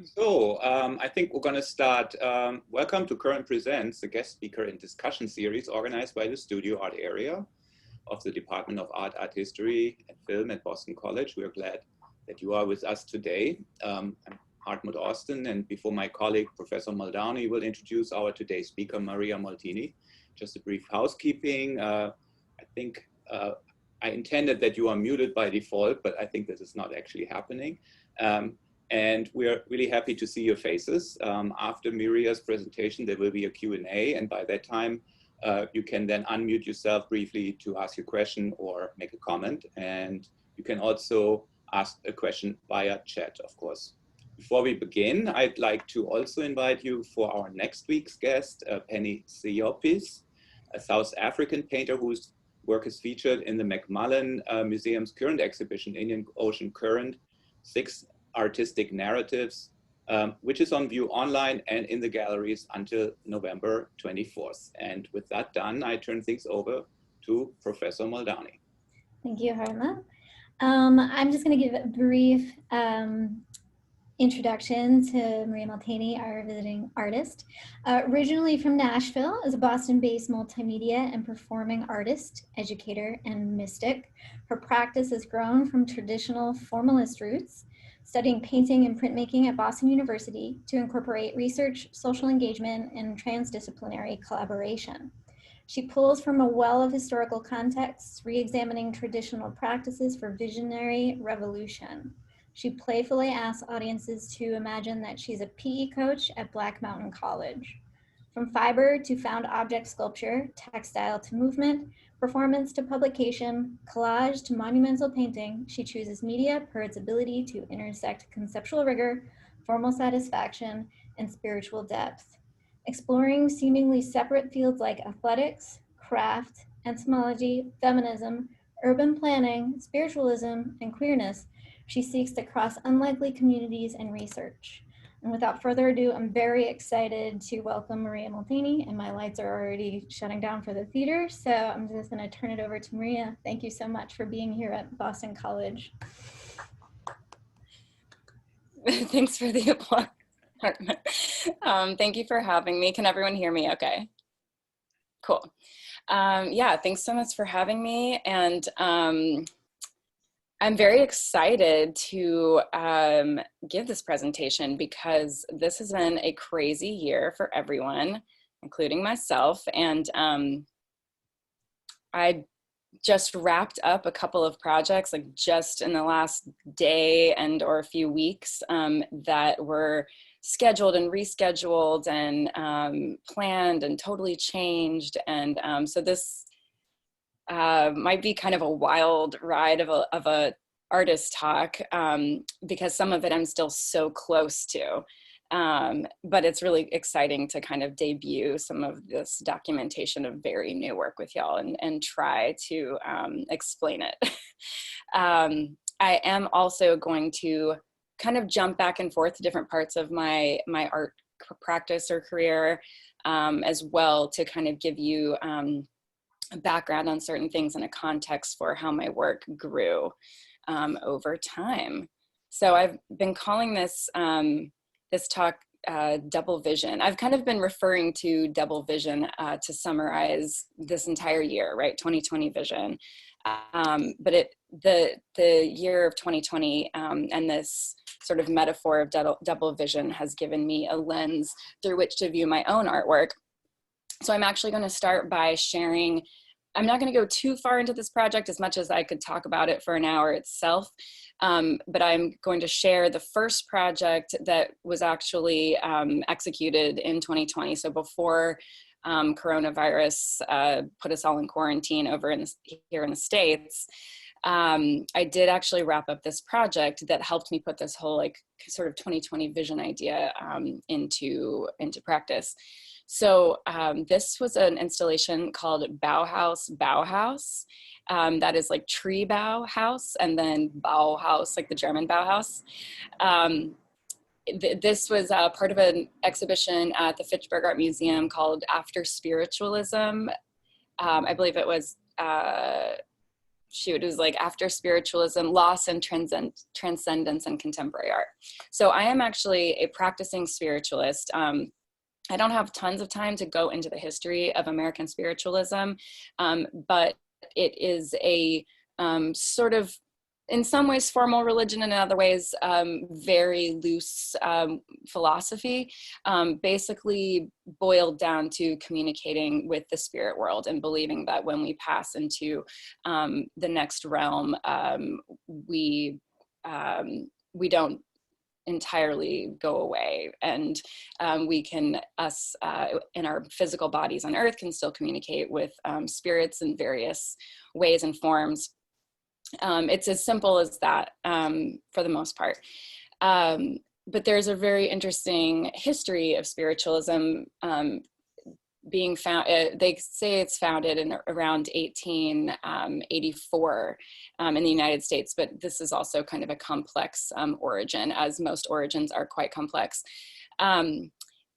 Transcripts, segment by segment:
I think we're going to start. Welcome to Current Presents, the guest speaker and discussion series organized by the Studio Art Area of the Department of Art History and Film at Boston College. We're glad that you are with us today. I'm Hartmut Austin, and before my colleague, Professor Muldowney, will introduce our today's speaker, Maria Molteni. Just a brief housekeeping. I think I intended that you are muted by default, but I think this is not actually happening. And we're really happy to see your faces. After Maria's presentation, there will be a Q&A, and by that time, you can then unmute yourself briefly to ask your question or make a comment. And you can also ask a question via chat, of course. Before we begin, I'd like to also invite you for our next week's guest, Penny Siopis, a South African painter whose work is featured in the McMullen Museum's current exhibition, Indian Ocean Current, 6 Artistic Narratives, which is on view online and in the galleries until November 24th. And with that done, I turn things over to Professor Muldowney. Thank you, Harma. I'm just going to give a brief introduction to Maria Molteni, our visiting artist. Originally from Nashville, as a Boston-based multimedia and performing artist, educator, and mystic, her practice has grown from traditional formalist roots, studying painting and printmaking at Boston University, to incorporate research, social engagement, and transdisciplinary collaboration. She pulls from a well of historical contexts, re-examining traditional practices for visionary revolution. She playfully asks audiences to imagine that she's a PE coach at Black Mountain College. From fiber to found object sculpture, textile to movement, performance to publication, collage to monumental painting, she chooses media per its ability to intersect conceptual rigor, formal satisfaction, and spiritual depth. Exploring seemingly separate fields like athletics, craft, entomology, feminism, urban planning, spiritualism, and queerness, she seeks to cross unlikely communities and research. And without further ado, I'm very excited to welcome Maria Molteni, and my lights are already shutting down for the theater, so I'm just going to turn it over to Maria. Thank you so much for being here at Boston College. Thanks for the applause. Thank you for having me. Can everyone hear me okay? Cool. Yeah, thanks so much for having me. And I'm very excited to give this presentation because this has been a crazy year for everyone, including myself. And I just wrapped up a couple of projects, like just in the last day or a few weeks, that were scheduled and rescheduled and planned and totally changed. And so this might be kind of a wild ride of a artist talk, because some of it I'm still so close to, but it's really exciting to kind of debut some of this documentation of very new work with y'all and try to explain it. I am also going to kind of jump back and forth to different parts of my art practice or career, as well, to kind of give you a background on certain things and a context for how my work grew over time. So I've been calling this this talk double vision. I've kind of been referring to double vision to summarize this entire year, right? 2020 vision. But the year of 2020 and this sort of metaphor of double vision has given me a lens through which to view my own artwork. So I'm actually going to start by sharing. I'm not going to go too far into this project as much as I could talk about it for an hour itself, but I'm going to share the first project that was actually executed in 2020. So before coronavirus put us all in quarantine over here in the States, I did actually wrap up this project that helped me put this whole like sort of 2020 vision idea into practice. So this was an installation called Bauhaus. That is like tree bough house, and then Bauhaus, like the German Bauhaus. This was part of an exhibition at the Fitchburg Art Museum called After Spiritualism. I believe it was shoot, it was like after spiritualism, loss and transcendence and contemporary art. So I am actually a practicing spiritualist. I don't have tons of time to go into the history of American spiritualism, but it is a sort of, in some ways, formal religion, and in other ways, very loose philosophy, basically boiled down to communicating with the spirit world and believing that when we pass into the next realm, we don't entirely go away, and we can, in our physical bodies on earth, can still communicate with spirits in various ways and forms. It's as simple as that for the most part. But there's a very interesting history of spiritualism being found. They say it's founded in around 1884 in the United States, but this is also kind of a complex origin, as most origins are quite complex.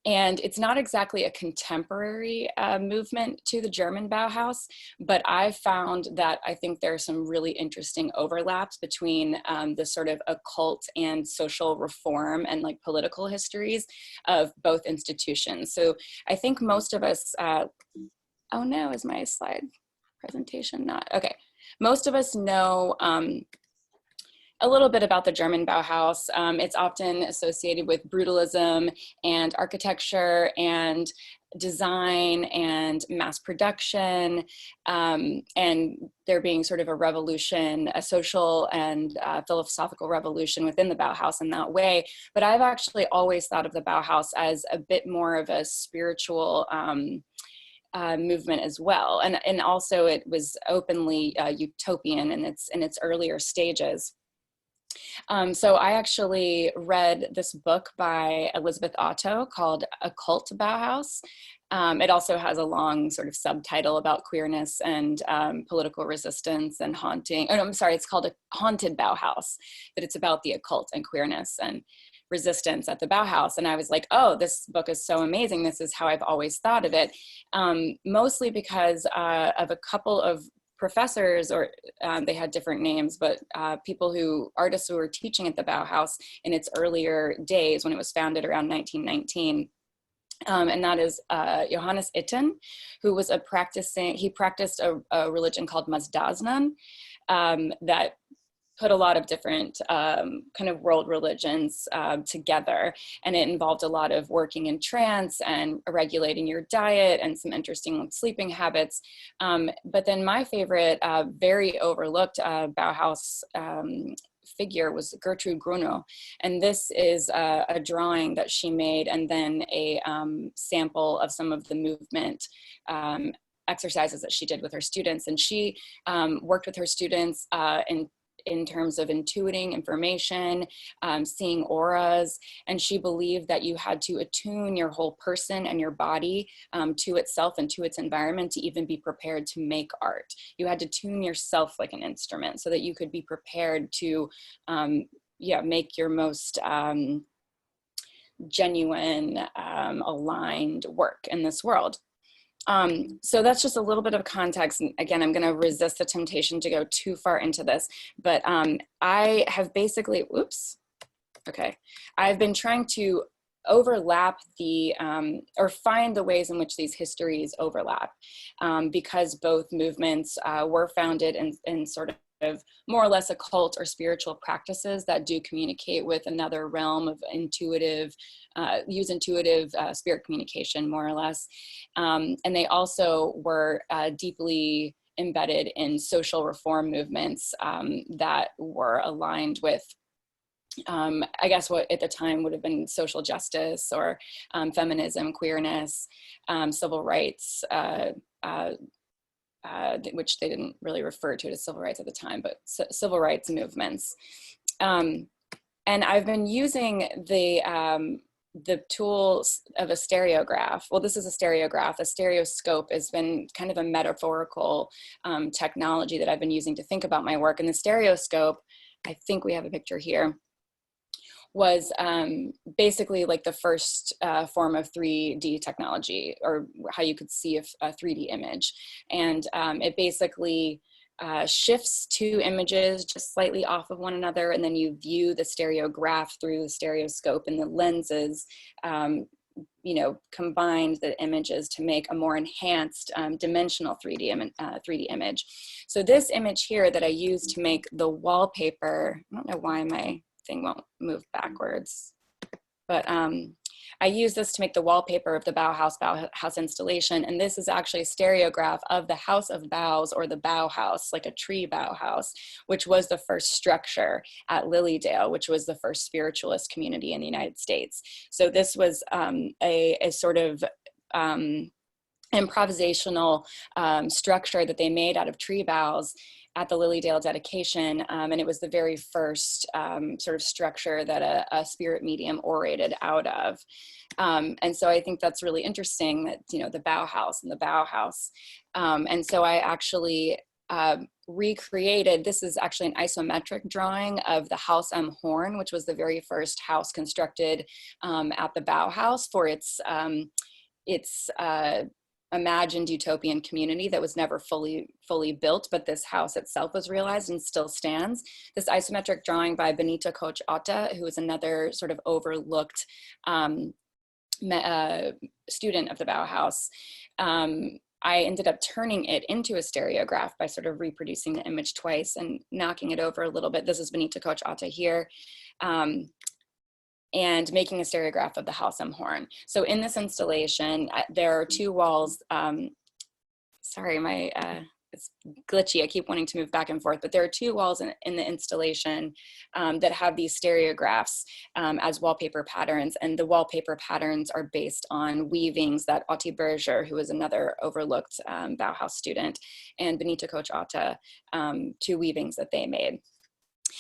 And it's not exactly a contemporary movement to the German Bauhaus, but I found that I think there are some really interesting overlaps between the sort of occult and social reform and like political histories of both institutions. So I think most of us, oh no, is my slide presentation not? Okay. Most of us know a little bit about the German Bauhaus. It's often associated with brutalism and architecture and design and mass production, and there being sort of a revolution, a social and philosophical revolution within the Bauhaus in that way. But I've actually always thought of the Bauhaus as a bit more of a spiritual movement as well. And also it was openly utopian in its earlier stages. So I actually read this book by Elizabeth Otto called Occult Bauhaus. It also has a long sort of subtitle about queerness and political resistance and haunting. Oh, no, I'm sorry, it's called A Haunted Bauhaus, but it's about the occult and queerness and resistance at the Bauhaus. And I was like, oh, this book is so amazing. This is how I've always thought of it, mostly because of a couple of professors, or they had different names, but artists who were teaching at the Bauhaus in its earlier days when it was founded around 1919. And that is Johannes Itten, who was he practiced a religion called Mazdaznan that put a lot of different kind of world religions together. And it involved a lot of working in trance and regulating your diet and some interesting sleeping habits. But then my favorite, very overlooked Bauhaus figure was Gertrude Grunow. And this is a drawing that she made, and then a sample of some of the movement exercises that she did with her students. And she worked with her students in terms of intuiting information, seeing auras, and she believed that you had to attune your whole person and your body to itself and to its environment to even be prepared to make art. You had to tune yourself like an instrument so that you could be prepared to make your most genuine, aligned work in this world. So that's just a little bit of context. And again, I'm going to resist the temptation to go too far into this, but I have basically, I've been trying to overlap or find the ways in which these histories overlap, because both movements were founded in sort of more or less occult or spiritual practices that do communicate with another realm of intuitive spirit communication, more or less. And they also were deeply embedded in social reform movements that were aligned with I guess what at the time would have been social justice or feminism, queerness, civil rights, which they didn't really refer to it as civil rights at the time, but civil rights movements. And I've been using the tools of a stereograph. Well, this is a stereograph. A stereoscope has been kind of a metaphorical technology that I've been using to think about my work. And the stereoscope, I think we have a picture here, was basically like the first form of 3D technology, or how you could see a 3D image. And it basically shifts two images just slightly off of one another, and then you view the stereograph through the stereoscope, and the lenses combined the images to make a more enhanced dimensional 3D image. So this image here that I used to make the wallpaper, I don't know why my thing won't move backwards, but I used this to make the wallpaper of the Bauhaus installation. And this is actually a stereograph of the House of Boughs, or the Bauhaus, like a tree Bauhaus, which was the first structure at Lilydale, which was the first spiritualist community in the United States. So this was a sort of improvisational structure that they made out of tree boughs at the Lilydale dedication, and it was the very first sort of structure that a spirit medium orated out of. And so I think that's really interesting that, the Bauhaus and the Bauhaus. And so I actually recreated, this is actually an isometric drawing of the Haus am Horn, which was the very first house constructed at the Bauhaus for its imagined utopian community that was never fully built, but this house itself was realized and still stands. This isometric drawing by Benita Koch Otta, who is another sort of overlooked student of the Bauhaus, I ended up turning it into a stereograph by sort of reproducing the image twice and knocking it over a little bit. This is Benita Koch Otta here. And making a stereograph of the Haus am Horn. So in this installation, there are two walls. Sorry, it's glitchy. I keep wanting to move back and forth, but there are two walls in the installation that have these stereographs as wallpaper patterns, and the wallpaper patterns are based on weavings that Otti Berger, who was another overlooked Bauhaus student, and Benita Koch Otta, two weavings that they made.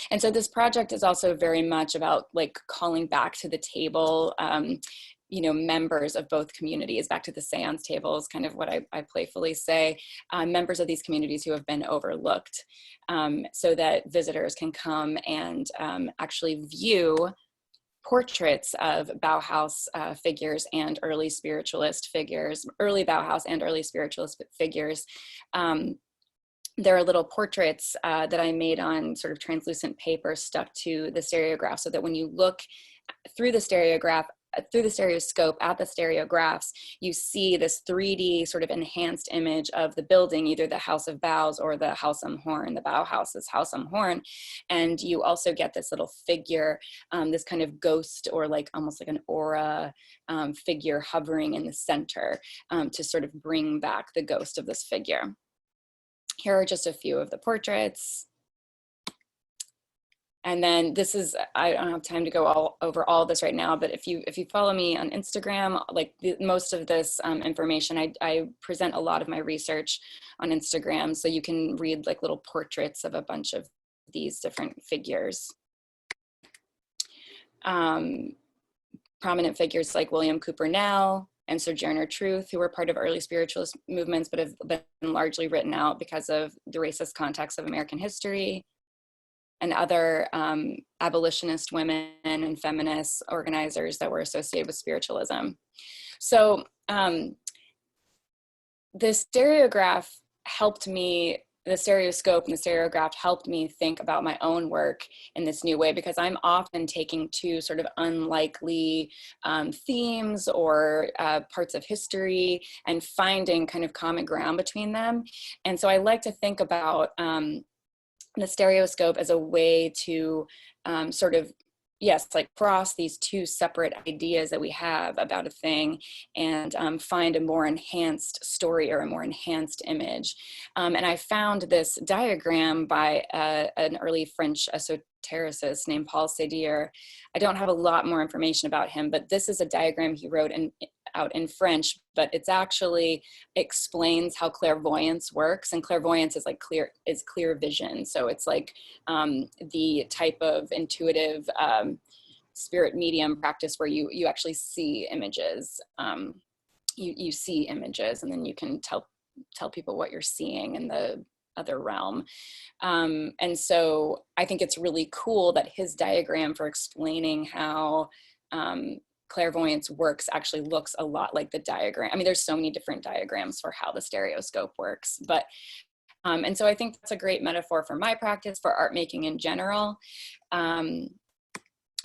And so this project is also very much about like calling back to the table, members of both communities, back to the seance table is kind of what I playfully say, members of these communities who have been overlooked, so that visitors can come and actually view portraits of Bauhaus figures and early spiritualist figures, early Bauhaus and early spiritualist figures. There are little portraits that I made on sort of translucent paper stuck to the stereograph, so that when you look through the stereoscope at the stereographs, you see this 3D sort of enhanced image of the building, either the House of Boughs or the Haus am Horn, the Bauhaus's Haus am Horn. And you also get this little figure, this kind of ghost, or like almost like an aura figure hovering in the center to sort of bring back the ghost of this figure. Here are just a few of the portraits. And then this is, I don't have time to go over all of this right now, but if you follow me on Instagram, like most of this information, I present a lot of my research on Instagram, so you can read like little portraits of a bunch of these different figures. Prominent figures like William Cooper Nell and Sojourner Truth, who were part of early spiritualist movements, but have been largely written out because of the racist context of American history, and other abolitionist women and feminist organizers that were associated with spiritualism. So the stereograph helped me, the stereoscope and the stereograph helped me think about my own work in this new way, because I'm often taking two sort of unlikely themes or parts of history and finding kind of common ground between them. And so I like to think about the stereoscope as a way to sort of, yes, like cross these two separate ideas that we have about a thing and find a more enhanced story or a more enhanced image. And I found this diagram by an early French esotericist named Paul Sédir. I don't have a lot more information about him, but this is a diagram he wrote out in French, but it's actually explains how clairvoyance works. And clairvoyance is like clear vision. So it's like the type of intuitive spirit medium practice where you actually see images. You see images, and then you can tell people what you're seeing in the other realm. And so I think it's really cool that his diagram for explaining how clairvoyance works actually looks a lot like the diagram. I mean, there's so many different diagrams for how the stereoscope works, but And so I think that's a great metaphor for my practice, for art making in general.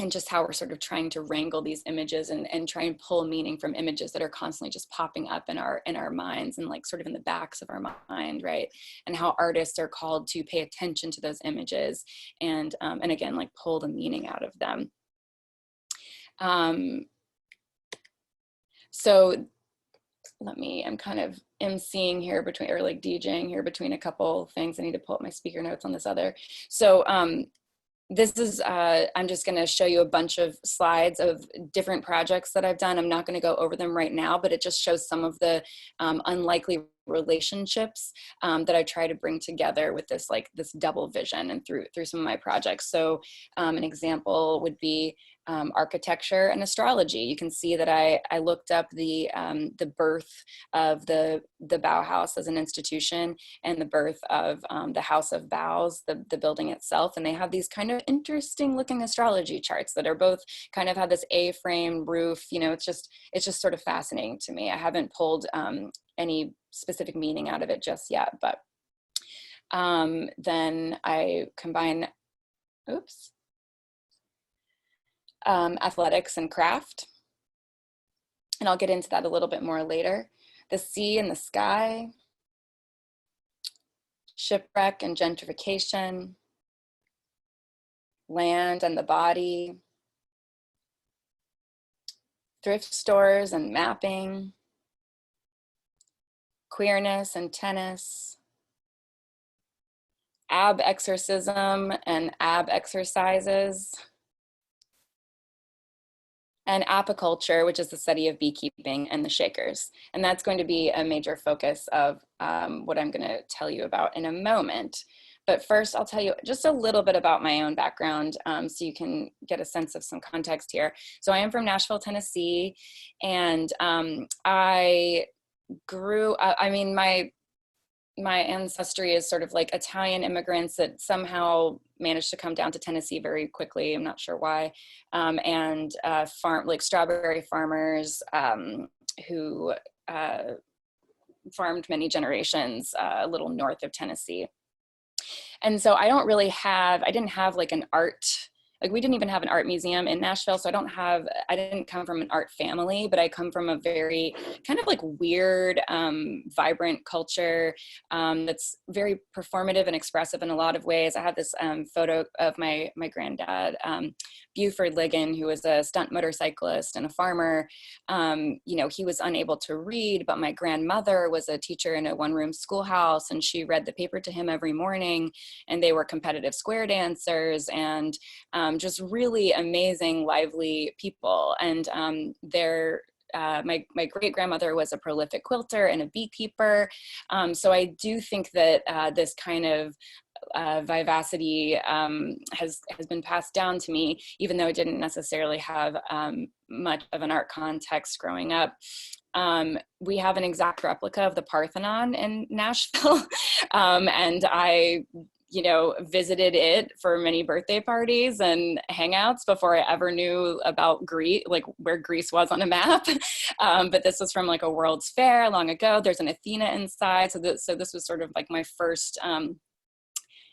And just how we're sort of trying to wrangle these images and try and pull meaning from images that are constantly just popping up in our minds and like sort of in the backs of our mind, right? And how artists are called to pay attention to those images and again, like pull the meaning out of them. So I'm kind of emceeing here between, or like DJing here between a couple things. I need to pull up my speaker notes on this other. So this is, I'm just gonna show you a bunch of slides of different projects that I've done. I'm not gonna go over them right now, but it just shows some of the unlikely relationships that I try to bring together with this double vision and through some of my projects. So an example would be architecture and astrology. You can see that I looked up the birth of the Bauhaus as an institution and the birth of the House of Bauhaus, the building itself. And they have these kind of interesting looking astrology charts that are both kind of have this A-frame roof. You know, it's just sort of fascinating to me. I haven't pulled any specific meaning out of it just yet, but then I combine, athletics and craft. And I'll get into that a little bit more later. The sea and the sky, shipwreck and gentrification, land and the body, thrift stores and mapping, queerness and tennis, ab exorcism and ab exercises, and apiculture, which is the study of beekeeping and the Shakers. And that's going to be a major focus of what I'm gonna tell you about in a moment. But first, I'll tell you just a little bit about my own background so you can get a sense of some context here. So I am from Nashville, Tennessee, and I grew up, I mean, my ancestry is sort of like Italian immigrants that somehow managed to come down to Tennessee very quickly. I'm not sure why. And strawberry farmers who farmed many generations a little north of Tennessee. And so I didn't have like an art, like we didn't even have an art museum in Nashville. So I didn't come from an art family, but I come from a very kind of like weird, vibrant culture that's very performative and expressive in a lot of ways. I have this photo of my granddad, Buford Ligon, who was a stunt motorcyclist and a farmer. You know, he was unable to read, but my grandmother was a teacher in a one-room schoolhouse, and she read the paper to him every morning, and they were competitive square dancers and just really amazing, lively people. And my great-grandmother was a prolific quilter and a beekeeper. So I do think that this kind of vivacity has been passed down to me, even though I didn't necessarily have much of an art context growing up. We have an exact replica of the Parthenon in Nashville, and I visited it for many birthday parties and hangouts before I ever knew about Greece, like where Greece was on a map. But this was from like a World's Fair long ago. There's an Athena inside. So this was sort of like my first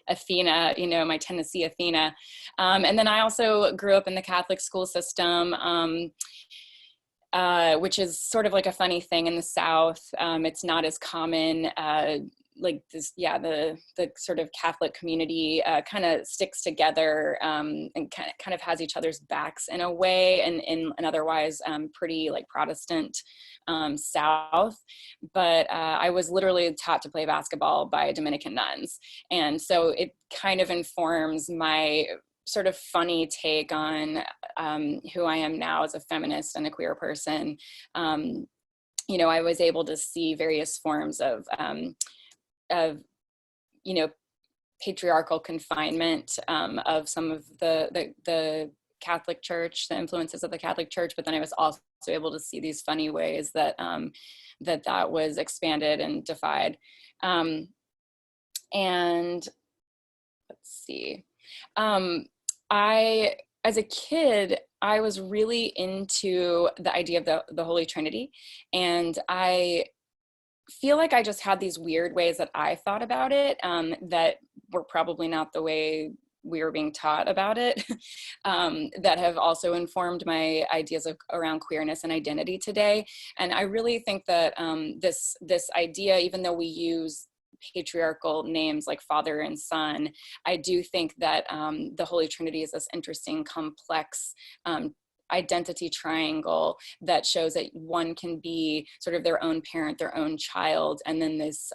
Athena, my Tennessee Athena. And then I also grew up in the Catholic school system, which is sort of like a funny thing in the South. It's not as common, like this, the sort of Catholic community kind of sticks together and kind of has each other's backs in a way, and in an otherwise pretty like Protestant South. But I was literally taught to play basketball by Dominican nuns, and so it kind of informs my sort of funny take on who I am now as a feminist and a queer person. I was able to see various forms of patriarchal confinement of some of the Catholic Church, the influences of the Catholic Church, but then I was also able to see these funny ways that that was expanded and defied. And let's see, as a kid, I was really into the idea of the Holy Trinity, and I feel like I just had these weird ways that I thought about it that were probably not the way we were being taught about it, that have also informed my ideas around queerness and identity today. And I really think that this idea, even though we use patriarchal names like father and son, I do think that the Holy Trinity is this interesting, complex identity triangle that shows that one can be sort of their own parent, their own child, and then this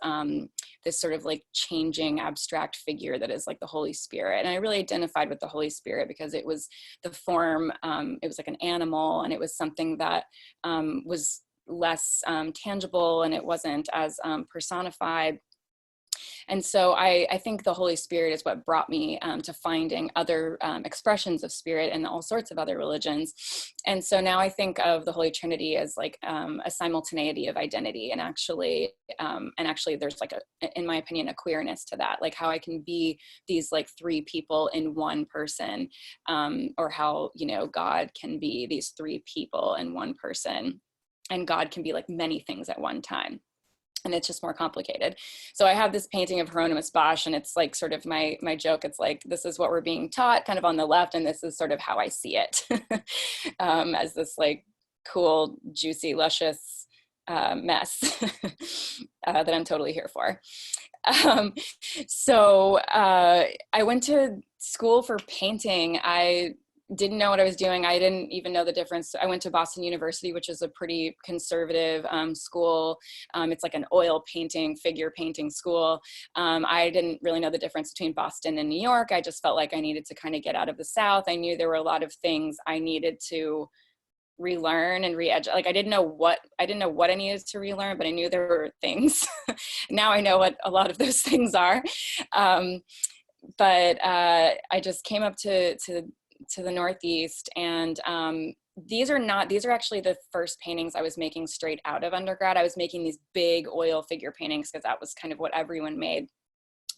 this sort of like changing abstract figure that is like the Holy Spirit. And I really identified with the Holy Spirit because it was the form, it was like an animal, and it was something that was less tangible, and it wasn't as personified. And so I think the Holy Spirit is what brought me to finding other expressions of spirit in all sorts of other religions. And so now I think of the Holy Trinity as like a simultaneity of identity, and actually there's like in my opinion, a queerness to that, like how I can be these like three people in one person, or how, you know, God can be these three people in one person, and God can be like many things at one time. And it's just more complicated. So I have this painting of Hieronymus Bosch, and it's like sort of my joke. It's like, this is what we're being taught kind of on the left, and this is sort of how I see it, as this like cool, juicy, luscious mess that I'm totally here for. So I went to school for painting. I didn't know what I was doing. I didn't even know the difference. I went to Boston University, which is a pretty conservative school. It's like an oil painting, figure painting school. I didn't really know the difference between Boston and New York. I just felt like I needed to kind of get out of the South. I knew there were a lot of things I needed to relearn and re-educate. Like I didn't know what I needed to relearn, but I knew there were things. Now I know what a lot of those things are. But I just came up to the Northeast, and these are actually the first paintings I was making straight out of undergrad. I was making these big oil figure paintings because that was kind of what everyone made.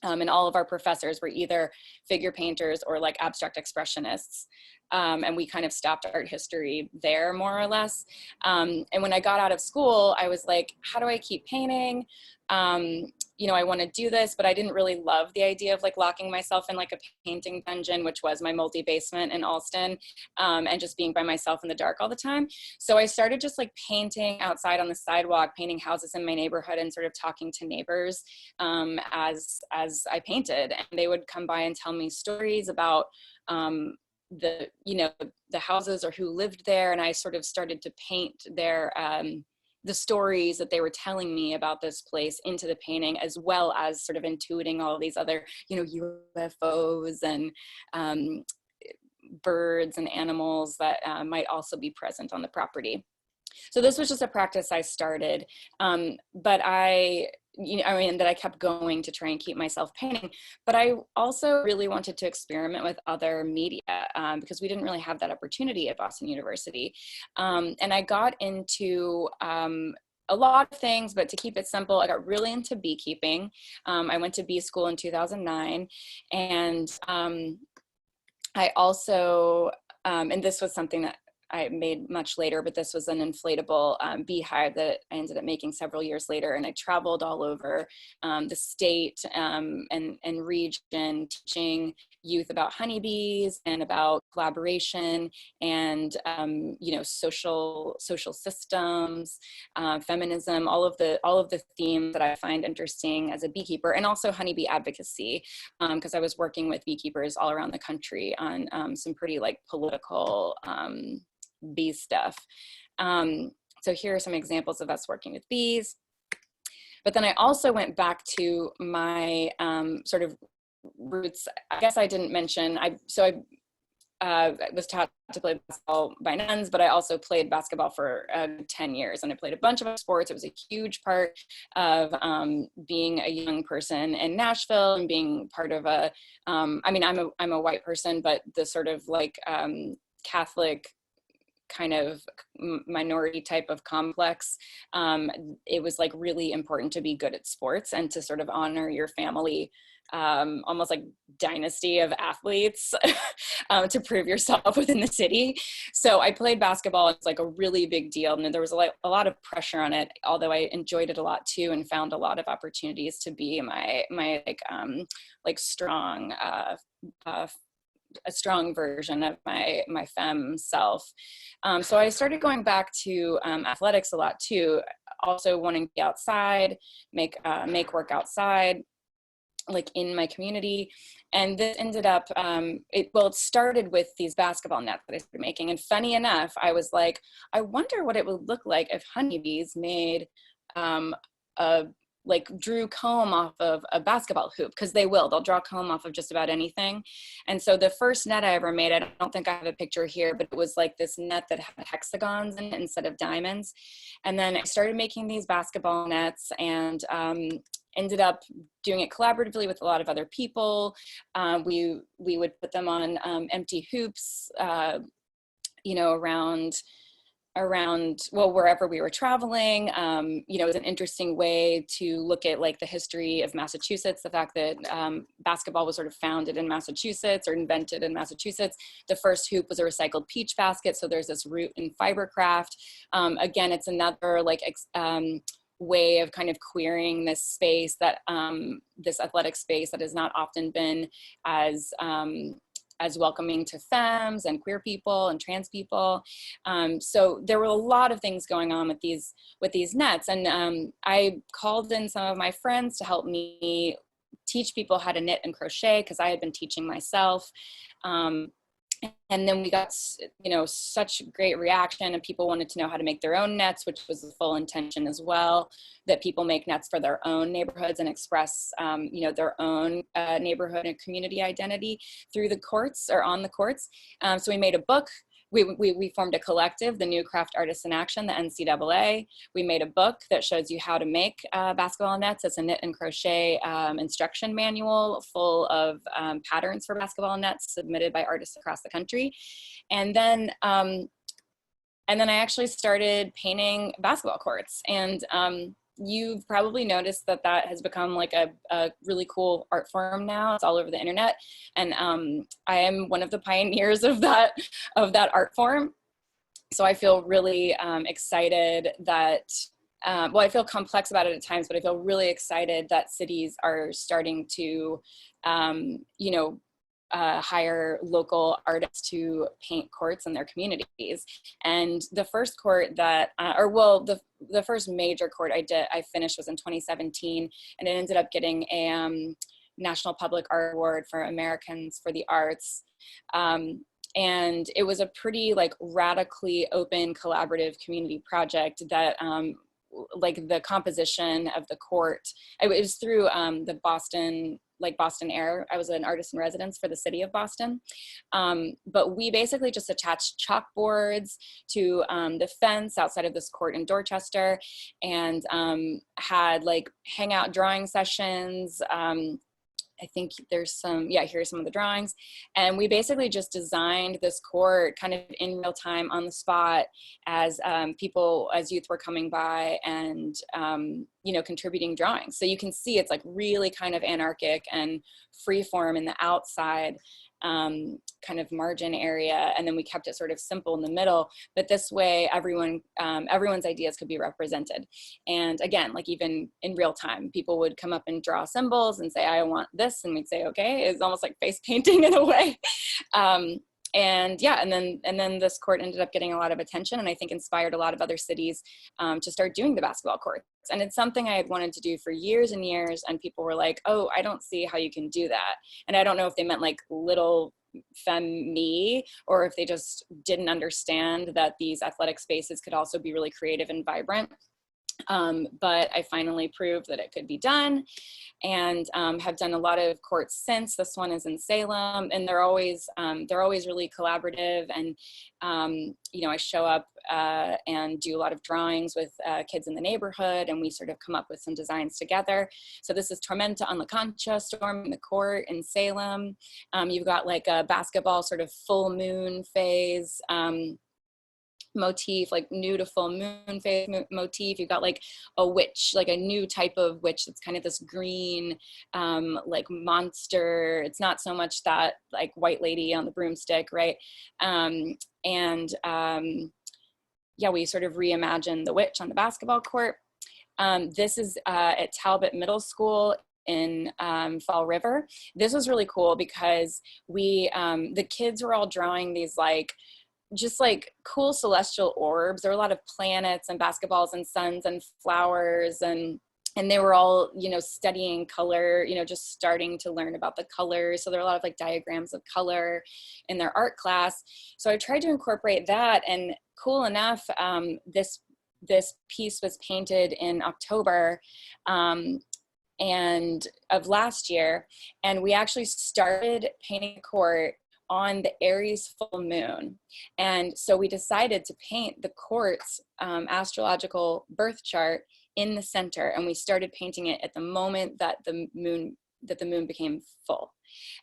And all of our professors were either figure painters or like abstract expressionists. And we kind of stopped art history there, more or less. And when I got out of school, I was like, how do I keep painting? You know, I want to do this, but I didn't really love the idea of like locking myself in like a painting dungeon, which was my multi-basement in Alston, and just being by myself in the dark all the time. So I started just like painting outside on the sidewalk, painting houses in my neighborhood, and sort of talking to neighbors as I painted. And they would come by and tell me stories about the houses or who lived there. And I sort of started to paint their the stories that they were telling me about this place into the painting, as well as sort of intuiting all of these other, you know, UFOs and birds and animals that might also be present on the property. So this was just a practice I started, but that I kept going to try and keep myself painting. But I also really wanted to experiment with other media because we didn't really have that opportunity at Boston University. And I got into a lot of things, but to keep it simple, I got really into beekeeping. I went to bee school in 2009, and I also, and this was something that I made much later, but this was an inflatable beehive that I ended up making several years later. And I traveled all over the state and region, teaching youth about honeybees and about collaboration and social systems, feminism, all of the themes that I find interesting as a beekeeper, and also honeybee advocacy, because I was working with beekeepers all around the country on some pretty like political bee stuff. So here are some examples of us working with bees. But then I also went back to my sort of roots. I guess I didn't mention, I was taught to play basketball by nuns, but I also played basketball for 10 years, and I played a bunch of sports. It was a huge part of being a young person in Nashville and being part of I'm a white person, but the sort of like Catholic kind of minority type of complex, it was like really important to be good at sports and to sort of honor your family, almost like dynasty of athletes to prove yourself within the city. So I played basketball. It's like a really big deal, and there was a lot of pressure on it, although I enjoyed it a lot too, and found a lot of opportunities to be my like strong, a strong version of my femme self. So I started going back to athletics a lot too, also wanting to be outside, make work outside, like in my community. And this ended up, it started with these basketball nets that I started making. And funny enough, I was like, I wonder what it would look like if honeybees made drew comb off of a basketball hoop, because they'll draw comb off of just about anything. And so the first net I ever made, I don't think I have a picture here, but it was like this net that had hexagons in it instead of diamonds. And then I started making these basketball nets, and ended up doing it collaboratively with a lot of other people. We would put them on empty hoops, around wherever we were traveling. It was an interesting way to look at like the history of Massachusetts, the fact that basketball was sort of founded in Massachusetts or invented in Massachusetts. The first hoop was a recycled peach basket, so there's this root in fiber craft. Again, it's another way of kind of queering this space, that this athletic space that has not often been as welcoming to femmes and queer people and trans people. So there were a lot of things going on with these nets. And I called in some of my friends to help me teach people how to knit and crochet, because I had been teaching myself. And then we got, such great reaction, and people wanted to know how to make their own nets, which was the full intention as well, that people make nets for their own neighborhoods and express, their own neighborhood and community identity through the courts or on the courts. So we made a book. We formed a collective, the New Craft Artists in Action, the NCAA. We made a book that shows you how to make basketball nets. It's a knit and crochet instruction manual full of patterns for basketball nets submitted by artists across the country. And then I actually started painting basketball courts. And you've probably noticed that has become like a really cool art form now. It's all over the internet. And I am one of the pioneers of that art form. So I feel really excited that, I feel complex about it at times, but I feel really excited that cities are starting to, hire local artists to paint courts in their communities. And the first court that, the first major court I finished was in 2017, and it ended up getting a National Public Art Award for Americans for the Arts. And it was a pretty radically open, collaborative community project that the composition of the court, it was through the Boston Air. I was an artist in residence for the city of Boston. But we basically just attached chalkboards to the fence outside of this court in Dorchester, and had hangout drawing sessions. I think there's here's some of the drawings. And we basically just designed this court kind of in real time on the spot as youth were coming by and, contributing drawings. So you can see it's really kind of anarchic and free form in the outside kind of margin area. And then we kept it sort of simple in the middle, but this way everyone's ideas could be represented. And again, even in real time, people would come up and draw symbols and say, I want this. And we'd say, okay. It's almost like face painting in a way. And then this court ended up getting a lot of attention, and I think inspired a lot of other cities to start doing the basketball courts. And it's something I had wanted to do for years and years, and people were like, oh, I don't see how you can do that. And I don't know if they meant little femme me, or if they just didn't understand that these athletic spaces could also be really creative and vibrant. But I finally proved that it could be done, and have done a lot of courts since. This one is in Salem, and they're always really collaborative. And I show up and do a lot of drawings with kids in the neighborhood, and we sort of come up with some designs together. So this is Tormenta on La Concha, Storm in the Court in Salem. You've got a basketball sort of full moon phase. motif, like new to full moon phase motif. You've got like a witch, like a new type of witch that's kind of this green, like monster. It's not so much that like white lady on the broomstick, right? Yeah, we sort of reimagine the witch on the basketball court. This is at Talbot Middle School in Fall River. This was really cool because the kids were all drawing these like just like cool celestial orbs. There were a lot of planets and basketballs and suns and flowers, and they were all, you know, studying color, you know, just starting to learn about the colors. So there were a lot of like diagrams of color in their art class. So I tried to incorporate that, and cool enough, this piece was painted in October and of last year, and we actually started painting the court on the Aries full moon. And so we decided to paint the court's astrological birth chart in the center, and we started painting it at the moment that the moon became full.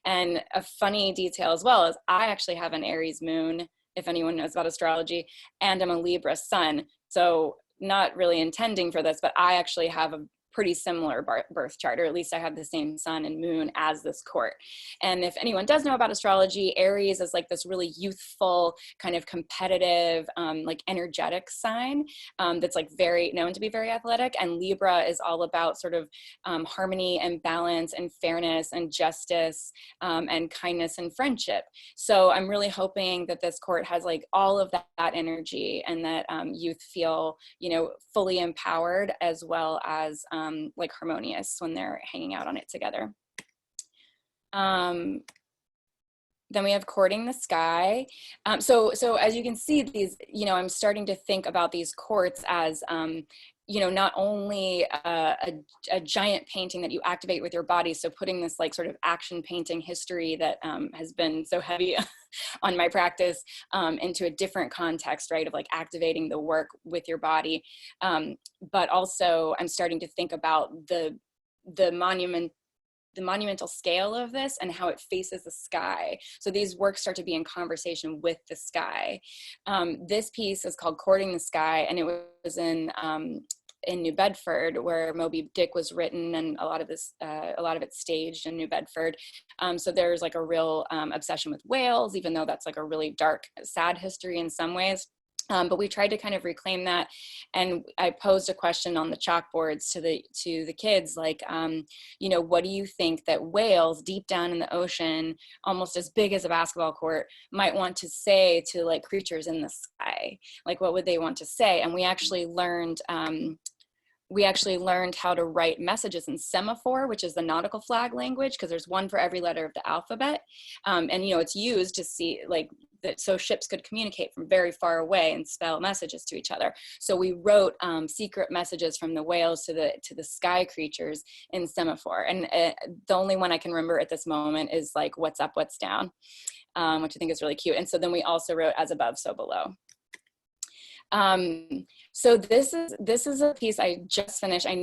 And a funny detail as well is I actually have an Aries moon, if anyone knows about astrology, and I'm a Libra sun. So not really intending for this, but I actually have a pretty similar birth chart, or at least I have the same sun and moon as this court. And if anyone does know about astrology, Aries is like this really youthful, kind of competitive, like energetic sign that's like very known to be very athletic. And Libra is all about sort of harmony and balance and fairness and justice and kindness and friendship. So I'm really hoping that this court has like all of that energy, and that youth feel, you know, fully empowered as well as like harmonious when they're hanging out on it together. Then we have Courting the Sky. So as you can see, these, you know, I'm starting to think about these courts as, you know, not only a giant painting that you activate with your body. So putting this like sort of action painting history that has been so heavy on my practice into a different context, right, of like activating the work with your body. But also I'm starting to think about the monumental scale of this and how it faces the sky. So these works start to be in conversation with the sky. This piece is called Courting the Sky, and it was in New Bedford, where Moby Dick was written, and a lot of it's staged in New Bedford. So there's like a real obsession with whales, even though that's like a really dark, sad history in some ways. But we tried to kind of reclaim that, and I posed a question on the chalkboards to the kids, like, you know, what do you think that whales deep down in the ocean, almost as big as a basketball court, might want to say to like creatures in the sky? Like, what would they want to say? And we actually learned how to write messages in semaphore, which is the nautical flag language, because there's one for every letter of the alphabet. And, you know, it's used to see like that, so ships could communicate from very far away and spell messages to each other. So we wrote secret messages from the whales to the sky creatures in semaphore. And the only one I can remember at this moment is like, what's up, what's down, which I think is really cute. And so then we also wrote as above, so below. So this is a piece I just finished. I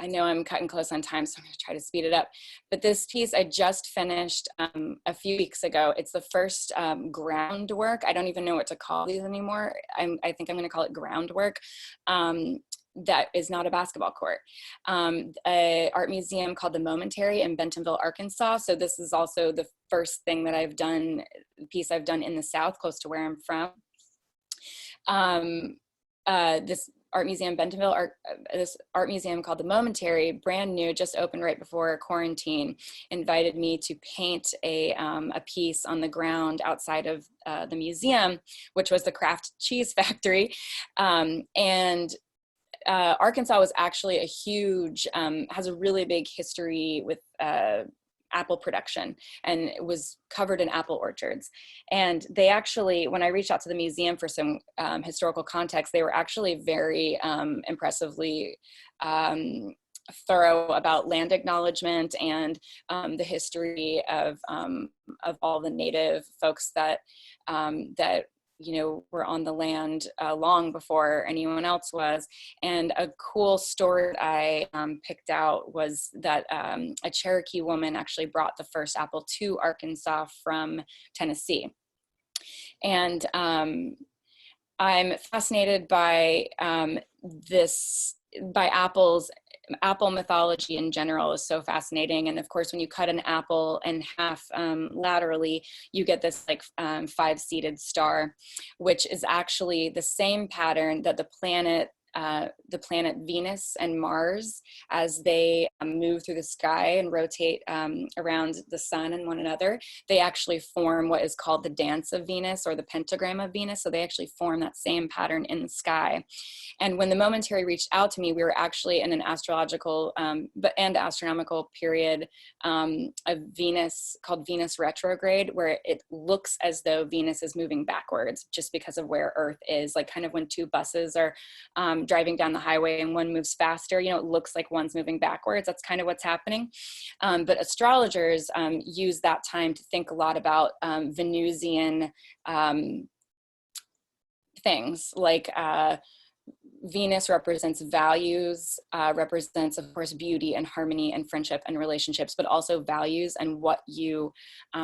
know I'm cutting close on time, so I'm going to try to speed it up. But this piece I just finished a few weeks ago. It's the first groundwork. I don't even know what to call these anymore. I think I'm going to call it groundwork. That is not a basketball court. A art museum called the Momentary in Bentonville, Arkansas. So this is also the first thing that I've done, piece I've done in the South, close to where I'm from. This art museum, this art museum called the Momentary, brand new, just opened right before quarantine, invited me to paint a piece on the ground outside of the museum, which was the Kraft Cheese Factory. And Arkansas was actually a huge, has a really big history with apple production, and it was covered in apple orchards. And they actually, when I reached out to the museum for some historical context, they were actually very impressively thorough about land acknowledgement and the history of all the native folks that you know, were on the land long before anyone else was. And a cool story I picked out was that a Cherokee woman actually brought the first apple to Arkansas from Tennessee. And I'm fascinated by by apple mythology in general is so fascinating. And of course, when you cut an apple in half laterally, you get this like 5-seated star, which is actually the same pattern that the planet Venus and Mars, as they move through the sky and rotate around the sun and one another, they actually form what is called the dance of Venus, or the pentagram of Venus. So they actually form that same pattern in the sky. And when the momentary reached out to me, we were actually in an astrological and astronomical period of Venus, called Venus retrograde, where it looks as though Venus is moving backwards just because of where Earth is, like kind of when two buses are driving down the highway and one moves faster, you know, it looks like one's moving backwards. That's kind of what's happening. But astrologers use that time to think a lot about Venusian things, like Venus represents values, represents, of course, beauty and harmony and friendship and relationships, but also values and what you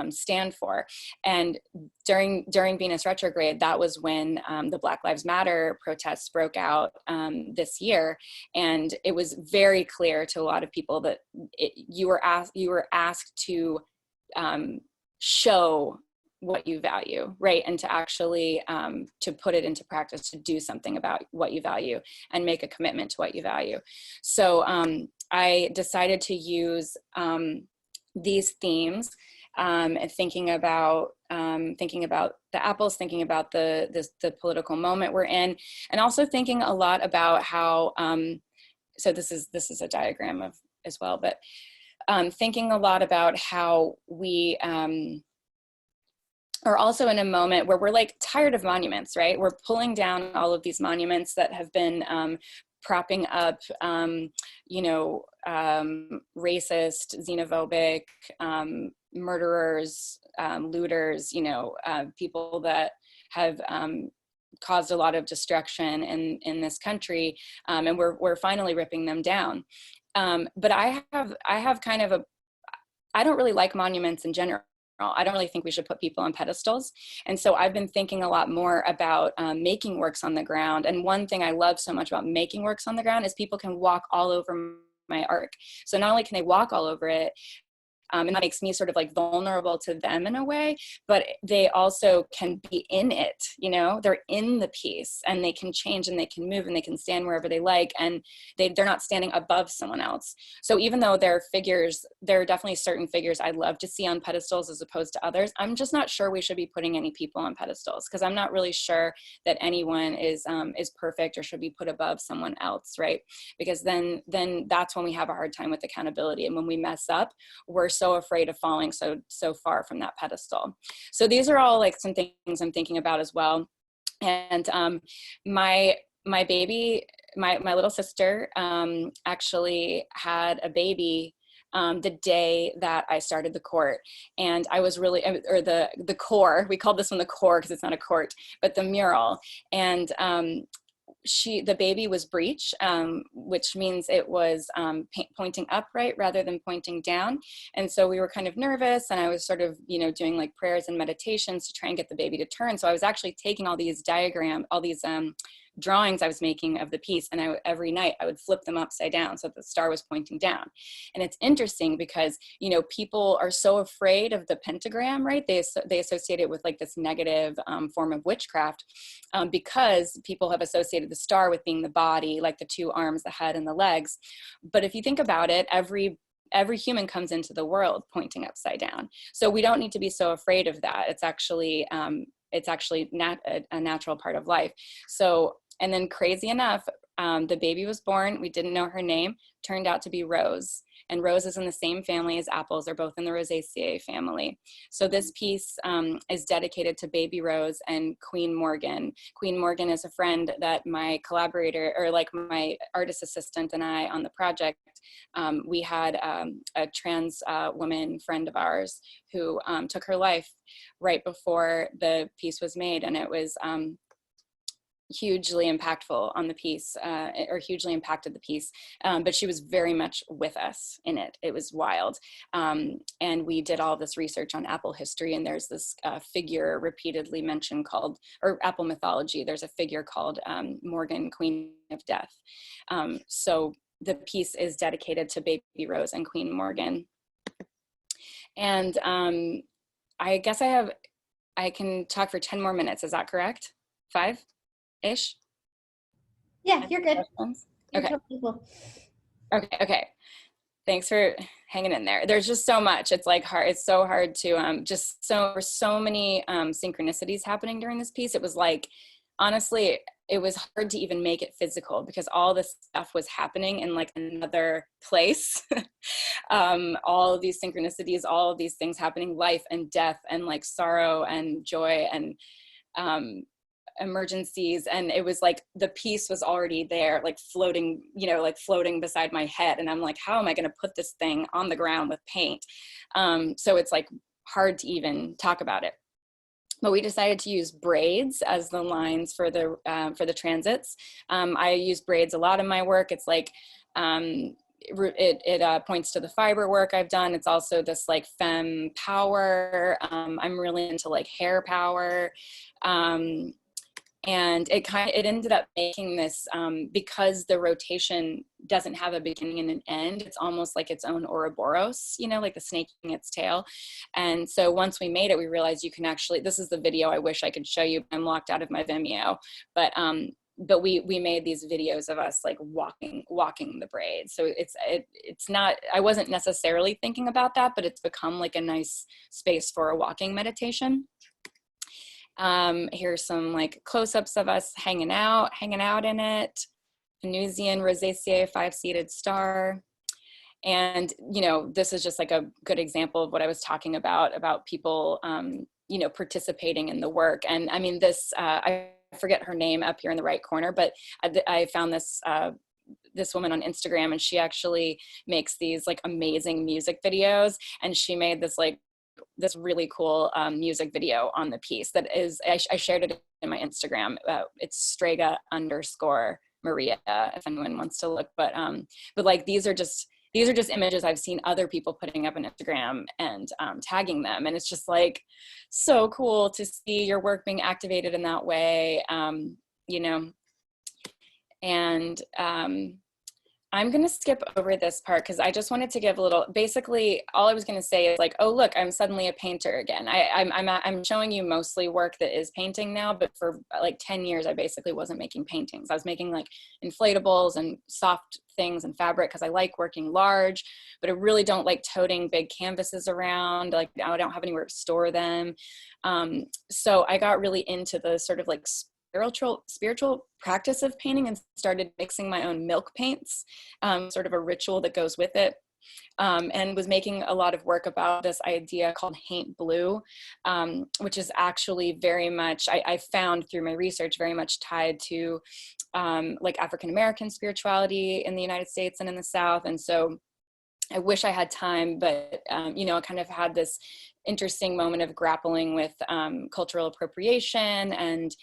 stand for. And during Venus retrograde, that was when the Black Lives Matter protests broke out this year. And it was very clear to a lot of people that you were asked to show what you value, right? And to actually to put it into practice, to do something about what you value and make a commitment to what you value. So I decided to use these themes, thinking about the apples, thinking about the political moment we're in, and also thinking a lot about how so this is a diagram of as well, but thinking a lot about how we are also in a moment where we're like tired of monuments, right? We're pulling down all of these monuments that have been propping up, you know, racist, xenophobic, murderers, looters, you know, people that have caused a lot of destruction in this country, and we're finally ripping them down. But I have kind of I don't really like monuments in general. I don't really think we should put people on pedestals. And so I've been thinking a lot more about making works on the ground. And one thing I love so much about making works on the ground is people can walk all over my arc. So not only can they walk all over it, and that makes me sort of like vulnerable to them in a way, but they also can be in it, you know, they're in the piece and they can change and they can move and they can stand wherever they like, and they're not standing above someone else. So even though they're figures, there are definitely certain figures I'd love to see on pedestals as opposed to others. I'm just not sure we should be putting any people on pedestals, because I'm not really sure that anyone is perfect or should be put above someone else, right? Because then that's when we have a hard time with accountability. And when we mess up, we're so afraid of falling so far from that pedestal. So these are all like some things I'm thinking about as well. And my baby, my little sister actually had a baby the day that I started the court. And I was really, or the core, we called this one the core because it's not a court, but the mural. And the baby was breech, which means it was pointing upright rather than pointing down. And so we were kind of nervous, and I was sort of, you know, doing like prayers and meditations to try and get the baby to turn. So I was actually taking all these drawings I was making of the piece, and every night I would flip them upside down so the star was pointing down. And it's interesting because, you know, people are so afraid of the pentagram, right? They associate it with like this negative form of witchcraft, because people have associated the star with being the body, like the two arms, the head, and the legs. But if you think about it, every human comes into the world pointing upside down. So we don't need to be so afraid of that. It's actually a natural part of life. So, and then crazy enough, the baby was born. We didn't know her name. Turned out to be Rose. And Rose is in the same family as apples. They're both in the Rosaceae family. So this piece is dedicated to baby Rose and Queen Morgan. Queen Morgan is a friend that my collaborator, or like my artist assistant, and I on the project, we had a trans woman friend of ours who took her life right before the piece was made. And it was hugely impactful on the piece, or hugely impacted the piece, but she was very much with us in it. It was wild. And we did all this research on Apple history, and there's this figure repeatedly mentioned called, or Apple mythology, there's a figure called Morgan, Queen of Death. So the piece is dedicated to Baby Rose and Queen Morgan. And I guess I can talk for 10 more minutes, is that correct? 5-ish? Yeah, you're good. You're Okay. totally cool. Okay. Thanks for hanging in there. There's just so much. It's like hard. It's so hard to there's so many synchronicities happening during this piece. It was like, honestly, it was hard to even make it physical because all this stuff was happening in like another place. All of these synchronicities, all of these things happening, life and death and like sorrow and joy and emergencies. And it was like the piece was already there, like floating, like floating beside my head. And I'm like, how am I going to put this thing on the ground with paint? So it's like hard to even talk about it. But we decided to use braids as the lines for the transits. I use braids a lot in my work. It's like, it points to the fiber work I've done. It's also this like femme power. I'm really into like hair power. And it ended up making this, because the rotation doesn't have a beginning and an end, it's almost like its own Ouroboros, like the snake in its tail. And so once we made it, we realized you can actually, this is the video I wish I could show you, I'm locked out of my Vimeo, but we made these videos of us like walking the braids. So it's not, I wasn't necessarily thinking about that, but it's become like a nice space for a walking meditation. Here's some like close-ups of us hanging out in it. Venusian Rosacea 5-seated star. And, this is just like a good example of what I was talking about people, participating in the work. And I mean, this, I forget her name up here in the right corner, but I found this, this woman on Instagram, and she actually makes these like amazing music videos. And she made this really cool music video on the piece that is, I shared it in my Instagram. It's Strega_Maria, if anyone wants to look, but like these are just images I've seen other people putting up on Instagram and tagging them. And it's just like so cool to see your work being activated in that way, and I'm going to skip over this part because I just wanted to give a little, basically all I was going to say is like, oh, look, I'm suddenly a painter again. I'm showing you mostly work that is painting now, but for like 10 years, I basically wasn't making paintings. I was making like inflatables and soft things and fabric because I like working large, but I really don't like toting big canvases around. Like I don't have anywhere to store them. So I got really into the sort of like spiritual practice of painting and started mixing my own milk paints, sort of a ritual that goes with it, and was making a lot of work about this idea called haint blue, which is actually very much, I found through my research, very much tied to like African-American spirituality in the United States and in the South. And so I wish I had time, but, I kind of had this interesting moment of grappling with cultural appropriation. And,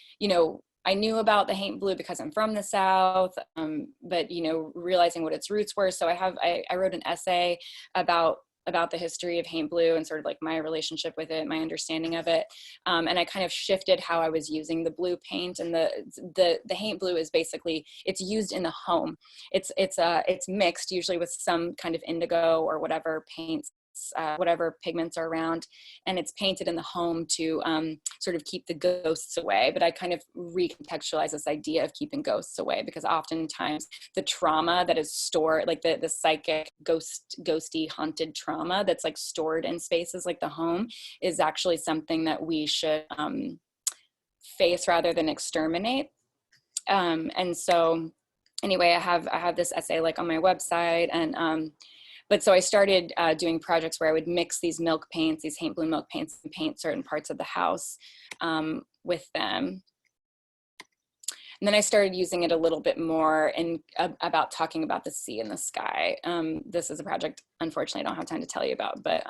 I knew about the haint blue because I'm from the South, but, realizing what its roots were. So I wrote an essay about the history of haint blue and sort of like my relationship with it, my understanding of it. And I kind of shifted how I was using the blue paint. And the haint blue is basically, it's used in the home. It's mixed usually with some kind of indigo or whatever paints, whatever pigments are around, and it's painted in the home to sort of keep the ghosts away. But I kind of recontextualize this idea of keeping ghosts away, because oftentimes the trauma that is stored, like the psychic ghosty haunted trauma that's like stored in spaces like the home, is actually something that we should face rather than exterminate. And so anyway, I have this essay like on my website, and but so I started doing projects where I would mix these milk paints, these haint blue milk paints, and paint certain parts of the house with them. And then I started using it a little bit more in about talking about the sea and the sky. This is a project, unfortunately, I don't have time to tell you about, but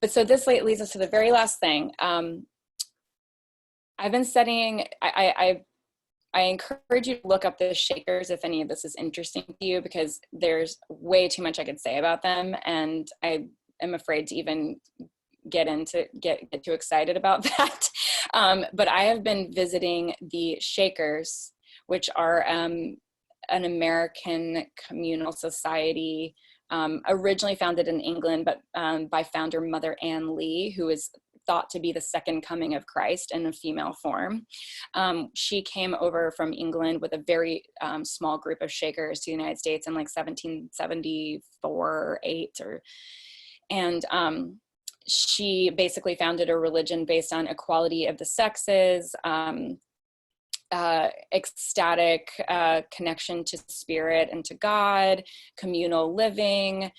so this leads us to the very last thing. I've been studying, I encourage you to look up the Shakers if any of this is interesting to you, because there's way too much I could say about them, and I am afraid to even get too excited about that. But I have been visiting the Shakers, which are an American communal society, originally founded in England, but by founder Mother Ann Lee, who is thought to be the second coming of Christ in a female form. She came over from England with a very small group of Shakers to the United States in like 1774, 8, and she basically founded a religion based on equality of the sexes, ecstatic connection to spirit and to God, communal living,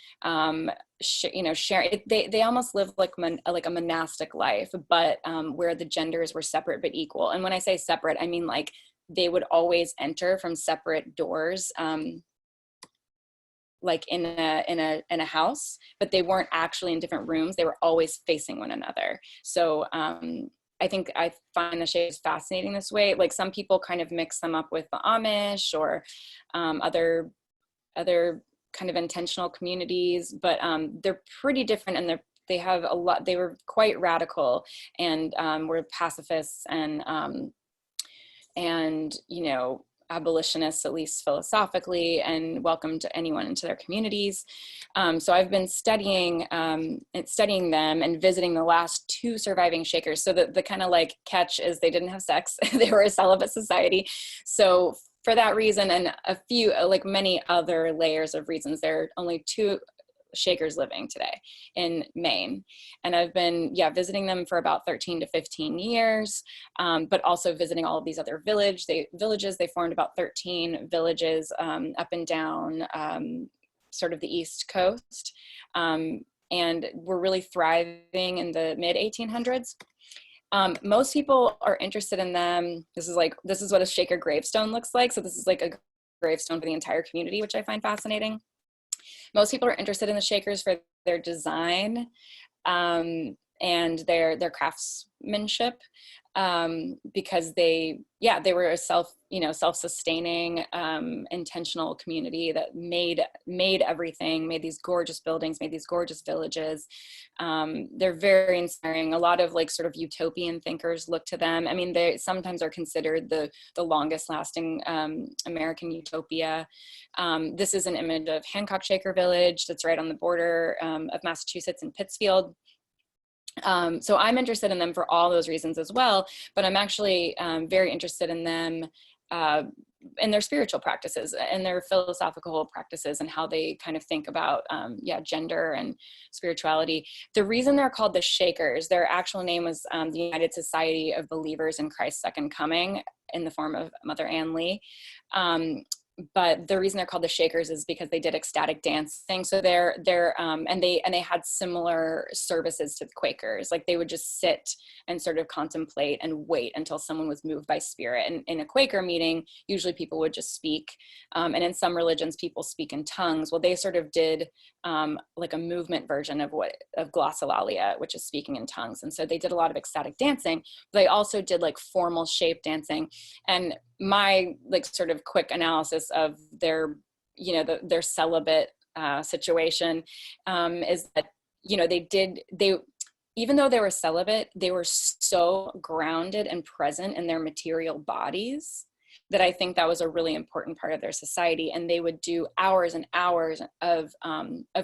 share. They almost live like a monastic life, but where the genders were separate but equal. And when I say separate, I mean like they would always enter from separate doors, like in a house, but they weren't actually in different rooms. They were always facing one another. So I think I find the Shakers fascinating this way. Like some people kind of mix them up with the Amish or other kind of intentional communities, but they're pretty different, and they have a lot. They were quite radical and were pacifists and abolitionists, at least philosophically, and welcomed anyone into their communities. So I've been studying them and visiting the last 2 surviving Shakers. So the kind of like catch is they didn't have sex. They were a celibate society. So for that reason, and a few, like many other layers of reasons, there are only 2 Shakers living today in Maine. And I've been, visiting them for about 13 to 15 years, but also visiting all of these other villages. They formed about 13 villages up and down sort of the East Coast. And were really thriving in the mid 1800s. Most people are interested in them. This is what a Shaker gravestone looks like. So this is like a gravestone for the entire community, which I find fascinating. Most people are interested in the Shakers for their design and their craftsmanship, because they were a self-sustaining, intentional community that made everything, made these gorgeous buildings, made these gorgeous villages. They're very inspiring. A lot of like sort of utopian thinkers look to them. I mean, they sometimes are considered the longest lasting American utopia. This is an image of Hancock Shaker Village that's right on the border of Massachusetts and Pittsfield. So I'm interested in them for all those reasons as well, but I'm actually very interested in them in their spiritual practices and their philosophical practices and how they kind of think about gender and spirituality. The reason they're called the Shakers, their actual name was the United Society of Believers in Christ's Second Coming, in the form of Mother Ann Lee. But the reason they're called the Shakers is because they did ecstatic dancing. So and they had similar services to the Quakers. Like they would just sit and sort of contemplate and wait until someone was moved by spirit. And in a Quaker meeting, usually people would just speak. And in some religions, people speak in tongues. Well, they sort of did like a movement version of glossolalia, which is speaking in tongues. And so they did a lot of ecstatic dancing. But they also did like formal shape dancing. And my like sort of quick analysis of their celibate situation is that they even though they were celibate, they were so grounded and present in their material bodies that I think that was a really important part of their society. And they would do hours and hours of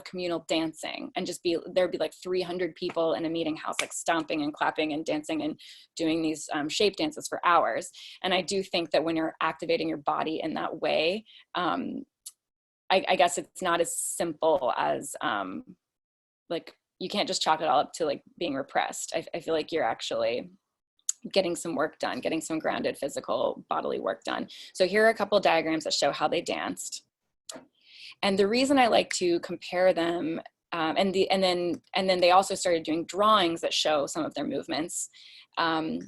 communal dancing, and there'd be like 300 people in a meeting house, like stomping and clapping and dancing and doing these shape dances for hours. And I do think that when you're activating your body in that way, I guess it's not as simple as like, you can't just chalk it all up to like being repressed. I feel like you're actually getting some work done, getting some grounded physical bodily work done. So here are a couple of diagrams that show how they danced. And the reason I like to compare them, and then they also started doing drawings that show some of their movements. I'm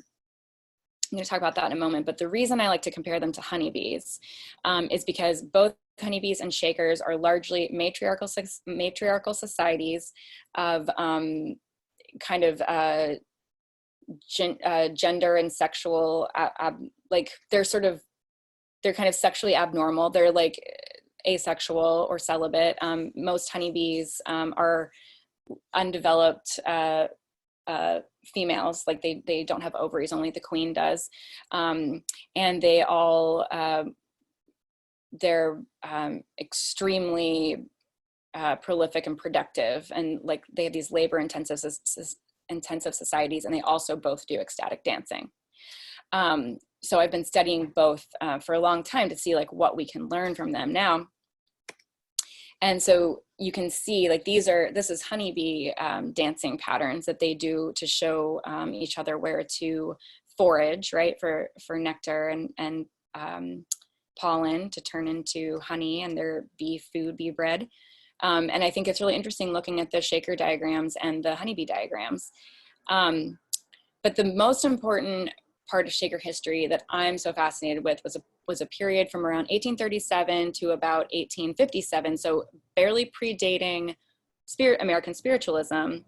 going to talk about that in a moment, but the reason I like to compare them to honeybees is because both honeybees and Shakers are largely matriarchal societies of kind of gender and sexual, like they're sort of they're kind of sexually abnormal. They're like asexual or celibate. Most honeybees are undeveloped females, like they don't have ovaries, only the queen does. And they all, they're extremely prolific and productive, and like they have these labor intensive societies, and they also both do ecstatic dancing. So I've been studying both for a long time to see like what we can learn from them now. And so you can see like this is honeybee dancing patterns that they do to show each other where to forage, right, for nectar and pollen to turn into honey and their bee bread. And I think it's really interesting looking at the shaker diagrams and the honeybee diagrams. But the most important part of shaker history that I'm so fascinated with was a period from around 1837 to about 1857, so barely predating American spiritualism,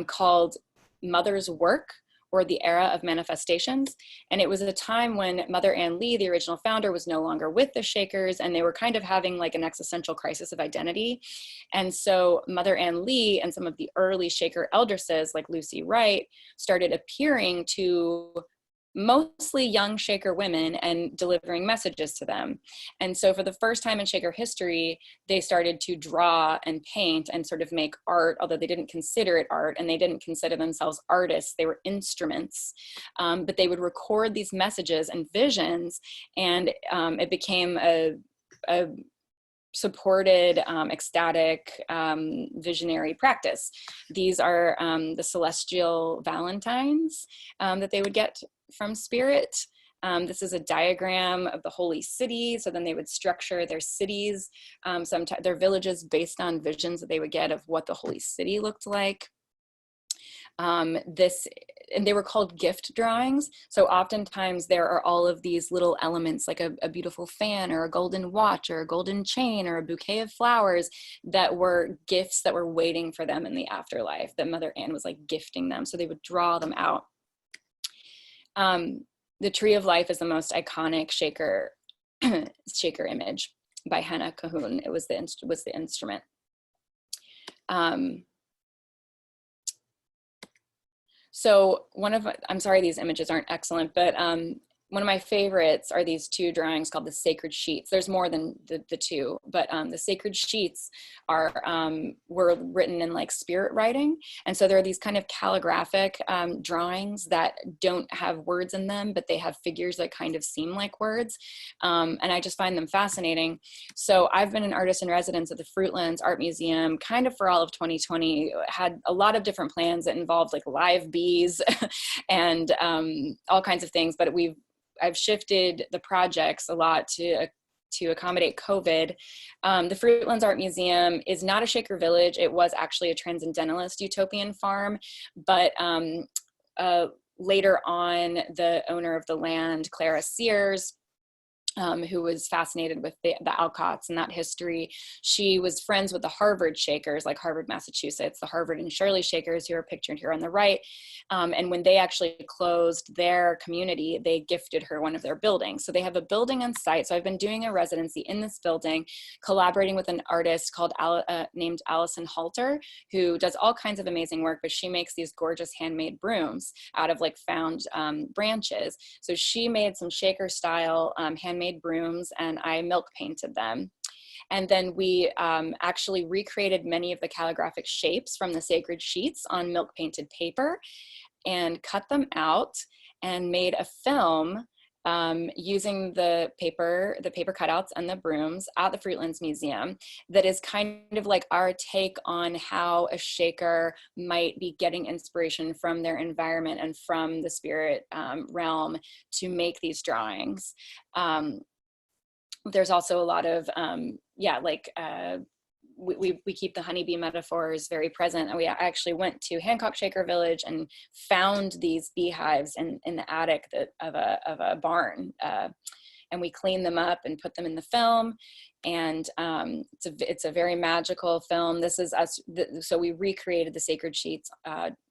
called Mother's Work, or the Era of Manifestations. And it was a time when Mother Ann Lee, the original founder, was no longer with the Shakers, and they were kind of having like an existential crisis of identity. And so Mother Ann Lee and some of the early Shaker eldresses like Lucy Wright started appearing to mostly young Shaker women and delivering messages to them. And so for the first time in Shaker history, they started to draw and paint and sort of make art, although they didn't consider it art, and they didn't consider themselves artists. They were instruments, but they would record these messages and visions, and it became a supported ecstatic visionary practice. These are the celestial Valentines that they would get from spirit. This is a diagram of the holy city. So then they would structure their cities, sometimes their villages, based on visions that they would get of what the holy city looked like. And they were called gift drawings. So oftentimes there are all of these little elements, like a beautiful fan or a golden watch or a golden chain or a bouquet of flowers, that were gifts that were waiting for them in the afterlife, that Mother Ann was like gifting them. So they would draw them out. The Tree of Life is the most iconic Shaker image by Hannah Cahoon. It was the instrument. So I'm sorry these images aren't excellent, but one of my favorites are these two drawings called the Sacred Sheets. There's more than the two, but the Sacred Sheets were written in like spirit writing. And so there are these kind of calligraphic drawings that don't have words in them, but they have figures that kind of seem like words. And I just find them fascinating. So I've been an artist in residence at the Fruitlands Art Museum kind of for all of 2020, had a lot of different plans that involved like live bees and all kinds of things, but I've shifted the projects a lot to accommodate COVID. The Fruitlands Art Museum is not a Shaker village. It was actually a transcendentalist utopian farm, but later on, the owner of the land, Clara Sears, who was fascinated with the Alcotts and that history. She was friends with the Harvard Shakers, like Harvard, Massachusetts, the Harvard and Shirley Shakers, who are pictured here on the right. And when they actually closed their community, they gifted her one of their buildings. So they have a building on site. So I've been doing a residency in this building, collaborating with an artist named Allison Halter, who does all kinds of amazing work, but she makes these gorgeous handmade brooms out of like found branches. So she made some Shaker style handmade brooms, and I milk painted them. And then we actually recreated many of the calligraphic shapes from the Sacred Sheets on milk painted paper and cut them out and made a film using the paper cutouts and the brooms at the Fruitlands Museum that is kind of like our take on how a Shaker might be getting inspiration from their environment and from the spirit realm to make these drawings. There's also a lot of, we keep the honeybee metaphors very present. And I actually went to Hancock Shaker Village and found these beehives in the attic of a barn. and we clean them up and put them in the film. And it's a very magical film. This is us. So we recreated the sacred sheets,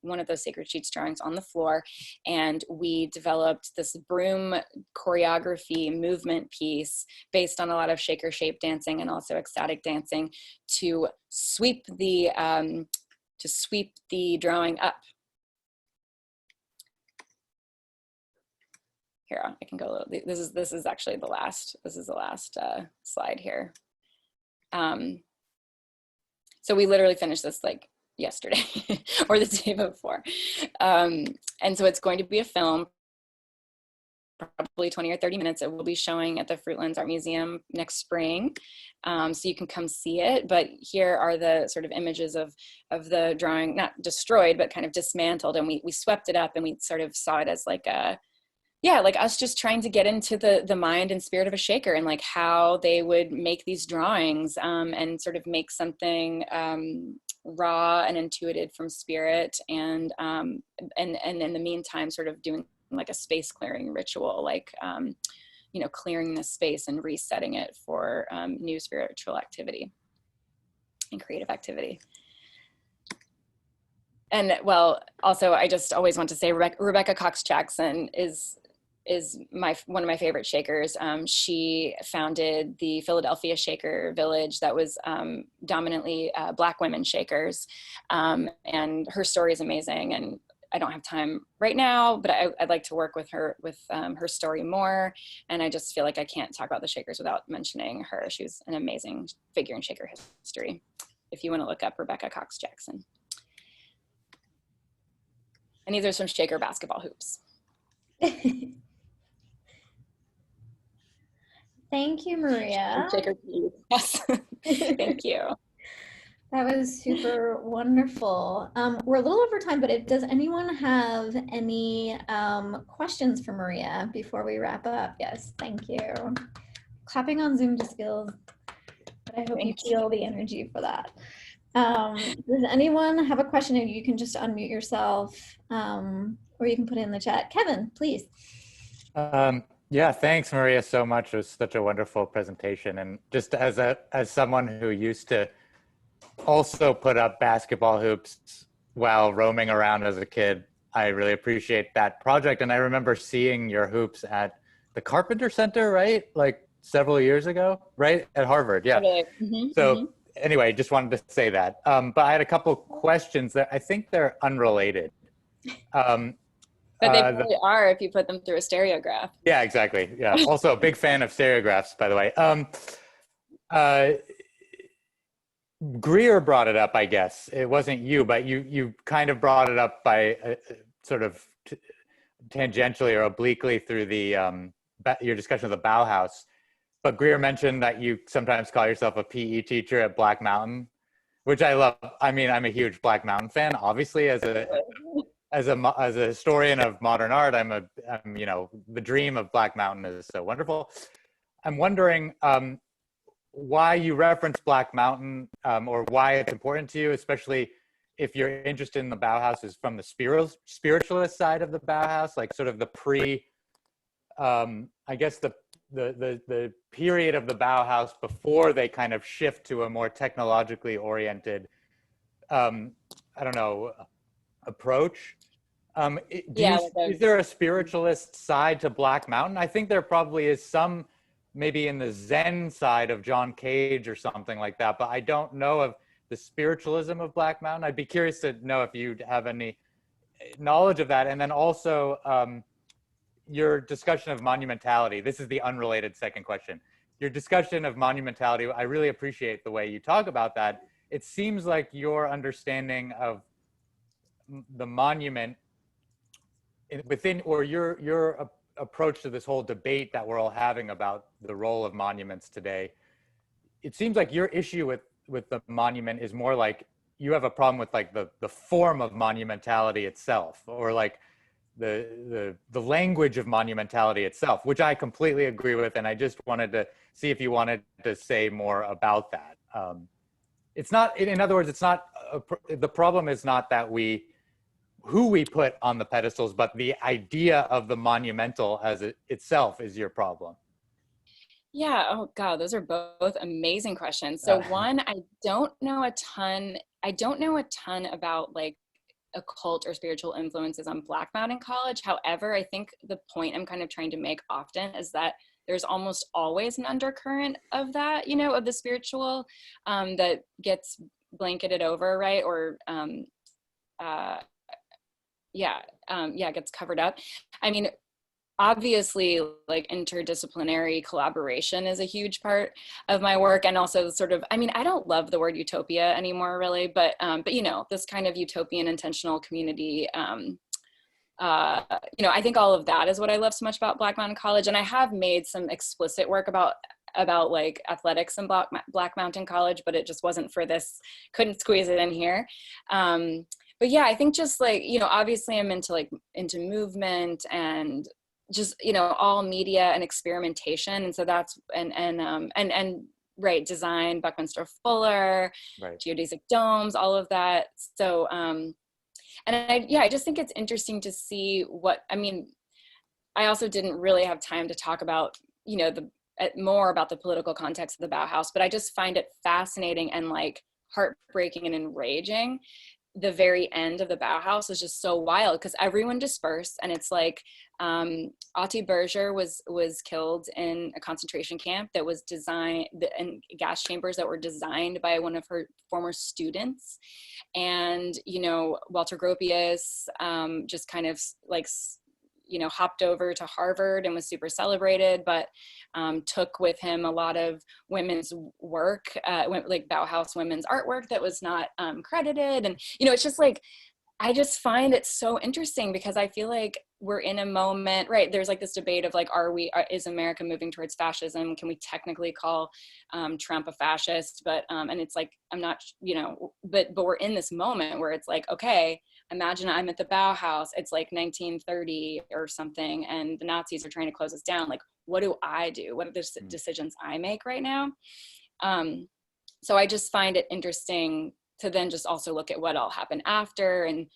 one of those sacred sheets drawings on the floor, and we developed this broom choreography movement piece based on a lot of shaker shape dancing and also ecstatic dancing to sweep the drawing up. Here, I can go a little, this is actually the last slide here. So we literally finished this like yesterday or the day before. And so it's going to be a film, probably 20 or 30 minutes. It will be showing at the Fruitlands Art Museum next spring. So you can come see it, but here are the sort of images of the drawing, not destroyed, but kind of dismantled. And we swept it up and we sort of saw it as like like us just trying to get into the mind and spirit of a shaker and like how they would make these drawings and sort of make something raw and intuitive from spirit, and in the meantime sort of doing like a space clearing ritual, like clearing the space and resetting it for new spiritual activity and creative activity. And well, also I just always want to say Rebecca Cox Jackson is one of my favorite shakers. She founded the Philadelphia Shaker Village that was dominantly Black women shakers. And her story is amazing. And I don't have time right now, but I'd like to work with her, her story more. And I just feel like I can't talk about the Shakers without mentioning her. She was an amazing figure in Shaker history. If you want to look up Rebecca Cox Jackson. And these are some Shaker basketball hoops. Thank you, Maria. Shaker keys. Yes. Thank you. That was super wonderful. We're a little over time, but does anyone have any questions for Maria before we wrap up? Yes, thank you. Clapping on Zoom just feels, but I hope you feel the energy for that. Does anyone have a question? And you can just unmute yourself, or you can put it in the chat. Kevin, please. Yeah, thanks, Maria, so much. It was such a wonderful presentation. And just as someone who used to also put up basketball hoops while roaming around as a kid, I really appreciate that project. And I remember seeing your hoops at the Carpenter Center, right? Like several years ago, right? At Harvard, yeah. Mm-hmm, so anyway, just wanted to say that. But I had a couple questions that I think they're unrelated. But they probably are if you put them through a stereograph. Yeah, exactly. Yeah. Also a big fan of stereographs, by the way. Greer brought it up, I guess. It wasn't you, but you kind of brought it up by sort of tangentially or obliquely through the your discussion of the Bauhaus. But Greer mentioned that you sometimes call yourself a PE teacher at Black Mountain, which I love. I mean, I'm a huge Black Mountain fan, obviously, as a historian of modern art. I'm the dream of Black Mountain is so wonderful. I'm wondering why you reference Black Mountain, or why it's important to you, especially if you're interested in the Bauhaus is from the spiritualist side of the Bauhaus, like sort of the I guess the period of the Bauhaus before they kind of shift to a more technologically oriented, approach. Is there a spiritualist side to Black Mountain? I think there probably is some, maybe in the Zen side of John Cage or something like that, but I don't know of the spiritualism of Black Mountain. I'd be curious to know if you have any knowledge of that. And then also your discussion of monumentality. This is the unrelated second question. Your discussion of monumentality, I really appreciate the way you talk about that. It seems like your understanding of the monument within, or your approach to this whole debate that we're all having about the role of monuments today, it seems like your issue with the monument is more like you have a problem with like the form of monumentality itself, or like the language of monumentality itself, which I completely agree with. And I just wanted to see if you wanted to say more about that. It's not, in other words, it's not, the problem is not that who we put on the pedestals, but the idea of the monumental as itself is your problem. Yeah. Oh God, those are both amazing questions. So one, I don't know a ton about like occult or spiritual influences on Black Mountain College. However, I think the point I'm kind of trying to make often is that there's almost always an undercurrent of that, you know, of the spiritual that gets blanketed over, right? Or gets covered up. I mean, obviously like interdisciplinary collaboration is a huge part of my work, and also sort of, I mean, I don't love the word utopia anymore really, but you know, this kind of utopian intentional community, you know, I think all of that is what I love so much about Black Mountain College. And I have made some explicit work about like athletics in Black Mountain College, but it just wasn't for this, couldn't squeeze it in here. But yeah, I think just like, you know, obviously I'm into movement and just, you know, all media and experimentation. And so that's, and right, design, Buckminster Fuller, right, geodesic domes, all of that. So, and I just think it's interesting to see what, I mean, I also didn't really have time to talk about, you know, more about the political context of the Bauhaus, but I just find it fascinating and like heartbreaking and enraging. The very end of the Bauhaus is just so wild because everyone dispersed, and it's like Ati Berger was killed in a concentration camp that was designed, in gas chambers that were designed by one of her former students. And, you know, Walter Gropius just kind of like, you know, hopped over to Harvard and was super celebrated, but took with him a lot of women's work, like Bauhaus women's artwork that was not credited. And, you know, it's just like, I just find it so interesting because I feel like we're in a moment, right? There's like this debate of like, is America moving towards fascism? Can we technically call Trump a fascist? But, and it's like, I'm not, you know, but we're in this moment where it's like, okay, imagine I'm at the Bauhaus, it's like 1930 or something, and the Nazis are trying to close us down. Like, what do I do? What are the decisions I make right now? So I just find it interesting to then just also look at what all happened after and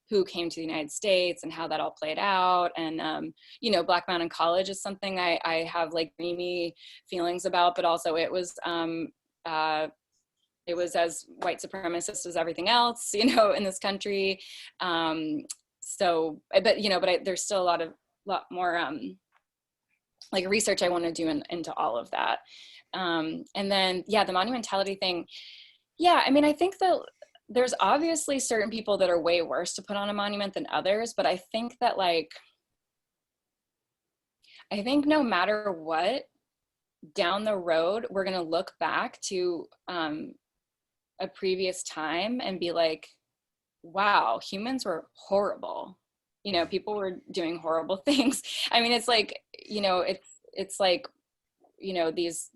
who came to the United States and how that all played out. And, you know, Black Mountain College is something I have like dreamy feelings about, but also it was as white supremacist as everything else, you know, in this country. So, but, you know, there's still a lot more like research I want to do into all of that. And then, yeah, the monumentality thing. Yeah, I mean, I think that there's obviously certain people that are way worse to put on a monument than others, but I think that like, I think no matter what, down the road, we're going to look back to a previous time and be like, wow, humans were horrible. You know, people were doing horrible things. I mean, it's like, you know, it's like, you know, these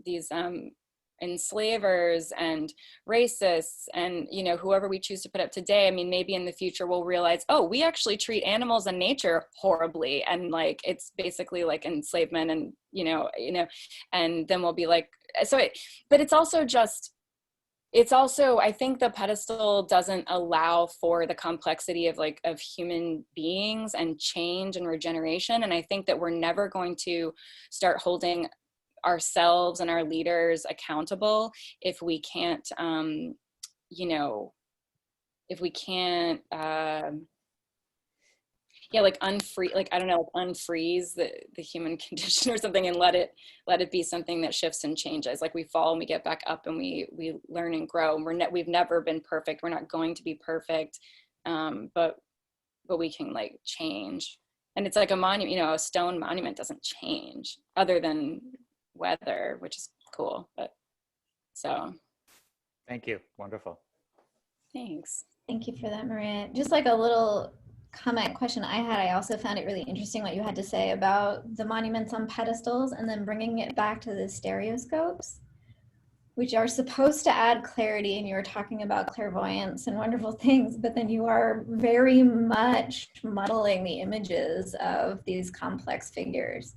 enslavers and racists and, you know, whoever we choose to put up today. I mean, maybe in the future we'll realize, oh, we actually treat animals and nature horribly, and like it's basically like enslavement, and you know, and then we'll be like, but it's also I think the pedestal doesn't allow for the complexity of human beings and change and regeneration. And I think that we're never going to start holding ourselves and our leaders accountable if we can't, you know, if we can't, unfreeze the human condition or something, and let it be something that shifts and changes. Like we fall and we get back up and we learn and grow. And we've never been perfect. We're not going to be perfect, but we can like change. And it's like a monument, you know, a stone monument doesn't change other than weather, which is cool. But so. Thank you. Wonderful. Thanks. Thank you for that, Maria. Just like a little comment question I had, I also found it really interesting what you had to say about the monuments on pedestals and then bringing it back to the stereoscopes, which are supposed to add clarity. And you were talking about clairvoyance and wonderful things, but then you are very much muddling the images of these complex figures.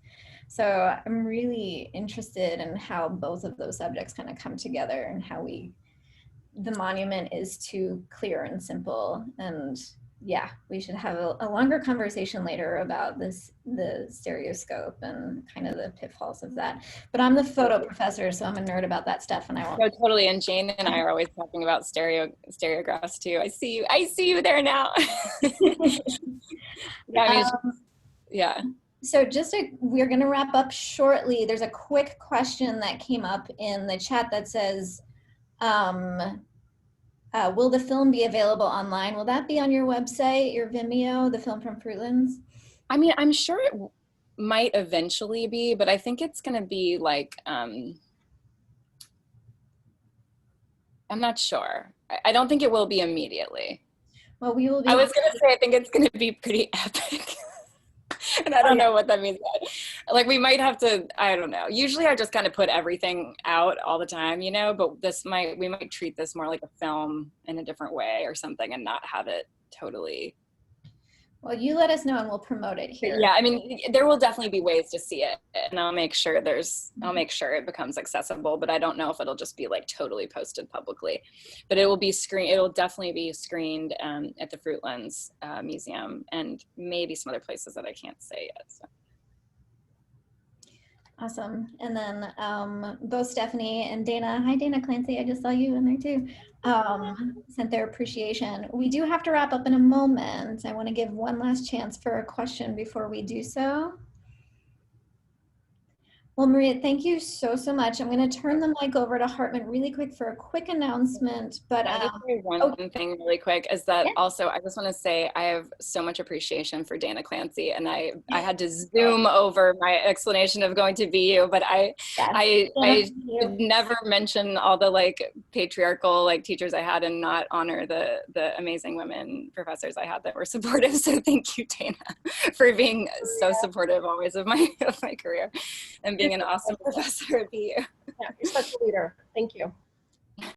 So I'm really interested in how both of those subjects kind of come together, and how the monument is too clear and simple, and yeah, we should have a longer conversation later about the stereoscope and kind of the pitfalls of that. But I'm the photo professor, so I'm a nerd about that stuff, and I won't. No, totally. And Jane and I are always talking about stereographs too. I see you there now. Yeah, I mean, yeah. So we're going to wrap up shortly. There's a quick question that came up in the chat that says, will the film be available online? Will that be on your website, your Vimeo, the film from Fruitlands? I mean, I'm sure it might eventually be, but I think it's going to be like, I'm not sure. I don't think it will be immediately. Well, we will be. I was going to say, I think it's going to be pretty epic. And I don't know what that means. Like, we might have to, I don't know. Usually I just kind of put everything out all the time, you know, but we might treat this more like a film in a different way or something and not have it totally. Well, you let us know and we'll promote it here. Yeah, I mean, there will definitely be ways to see it, and I'll make sure it becomes accessible, but I don't know if it'll just be like totally posted publicly. But it will definitely be screened at the Fruitlands Museum and maybe some other places that I can't say yet. So. Awesome. And then both Stephanie and Dana, hi Dana Clancy, I just saw you in there too, sent their appreciation. We do have to wrap up in a moment. I want to give one last chance for a question before we do so. Well, Maria, thank you so much. I'm going to turn the mic over to Hartman really quick for a quick announcement. But one thing really quick is that also I just want to say I have so much appreciation for Dana Clancy, and I had to zoom over my explanation of going to BU, but I should never mention all the like patriarchal like teachers I had and not honor the amazing women professors I had that were supportive. So thank you, Dana, for being so supportive always of my career and being an awesome professor at BU. Yeah, you're such a leader. Thank you.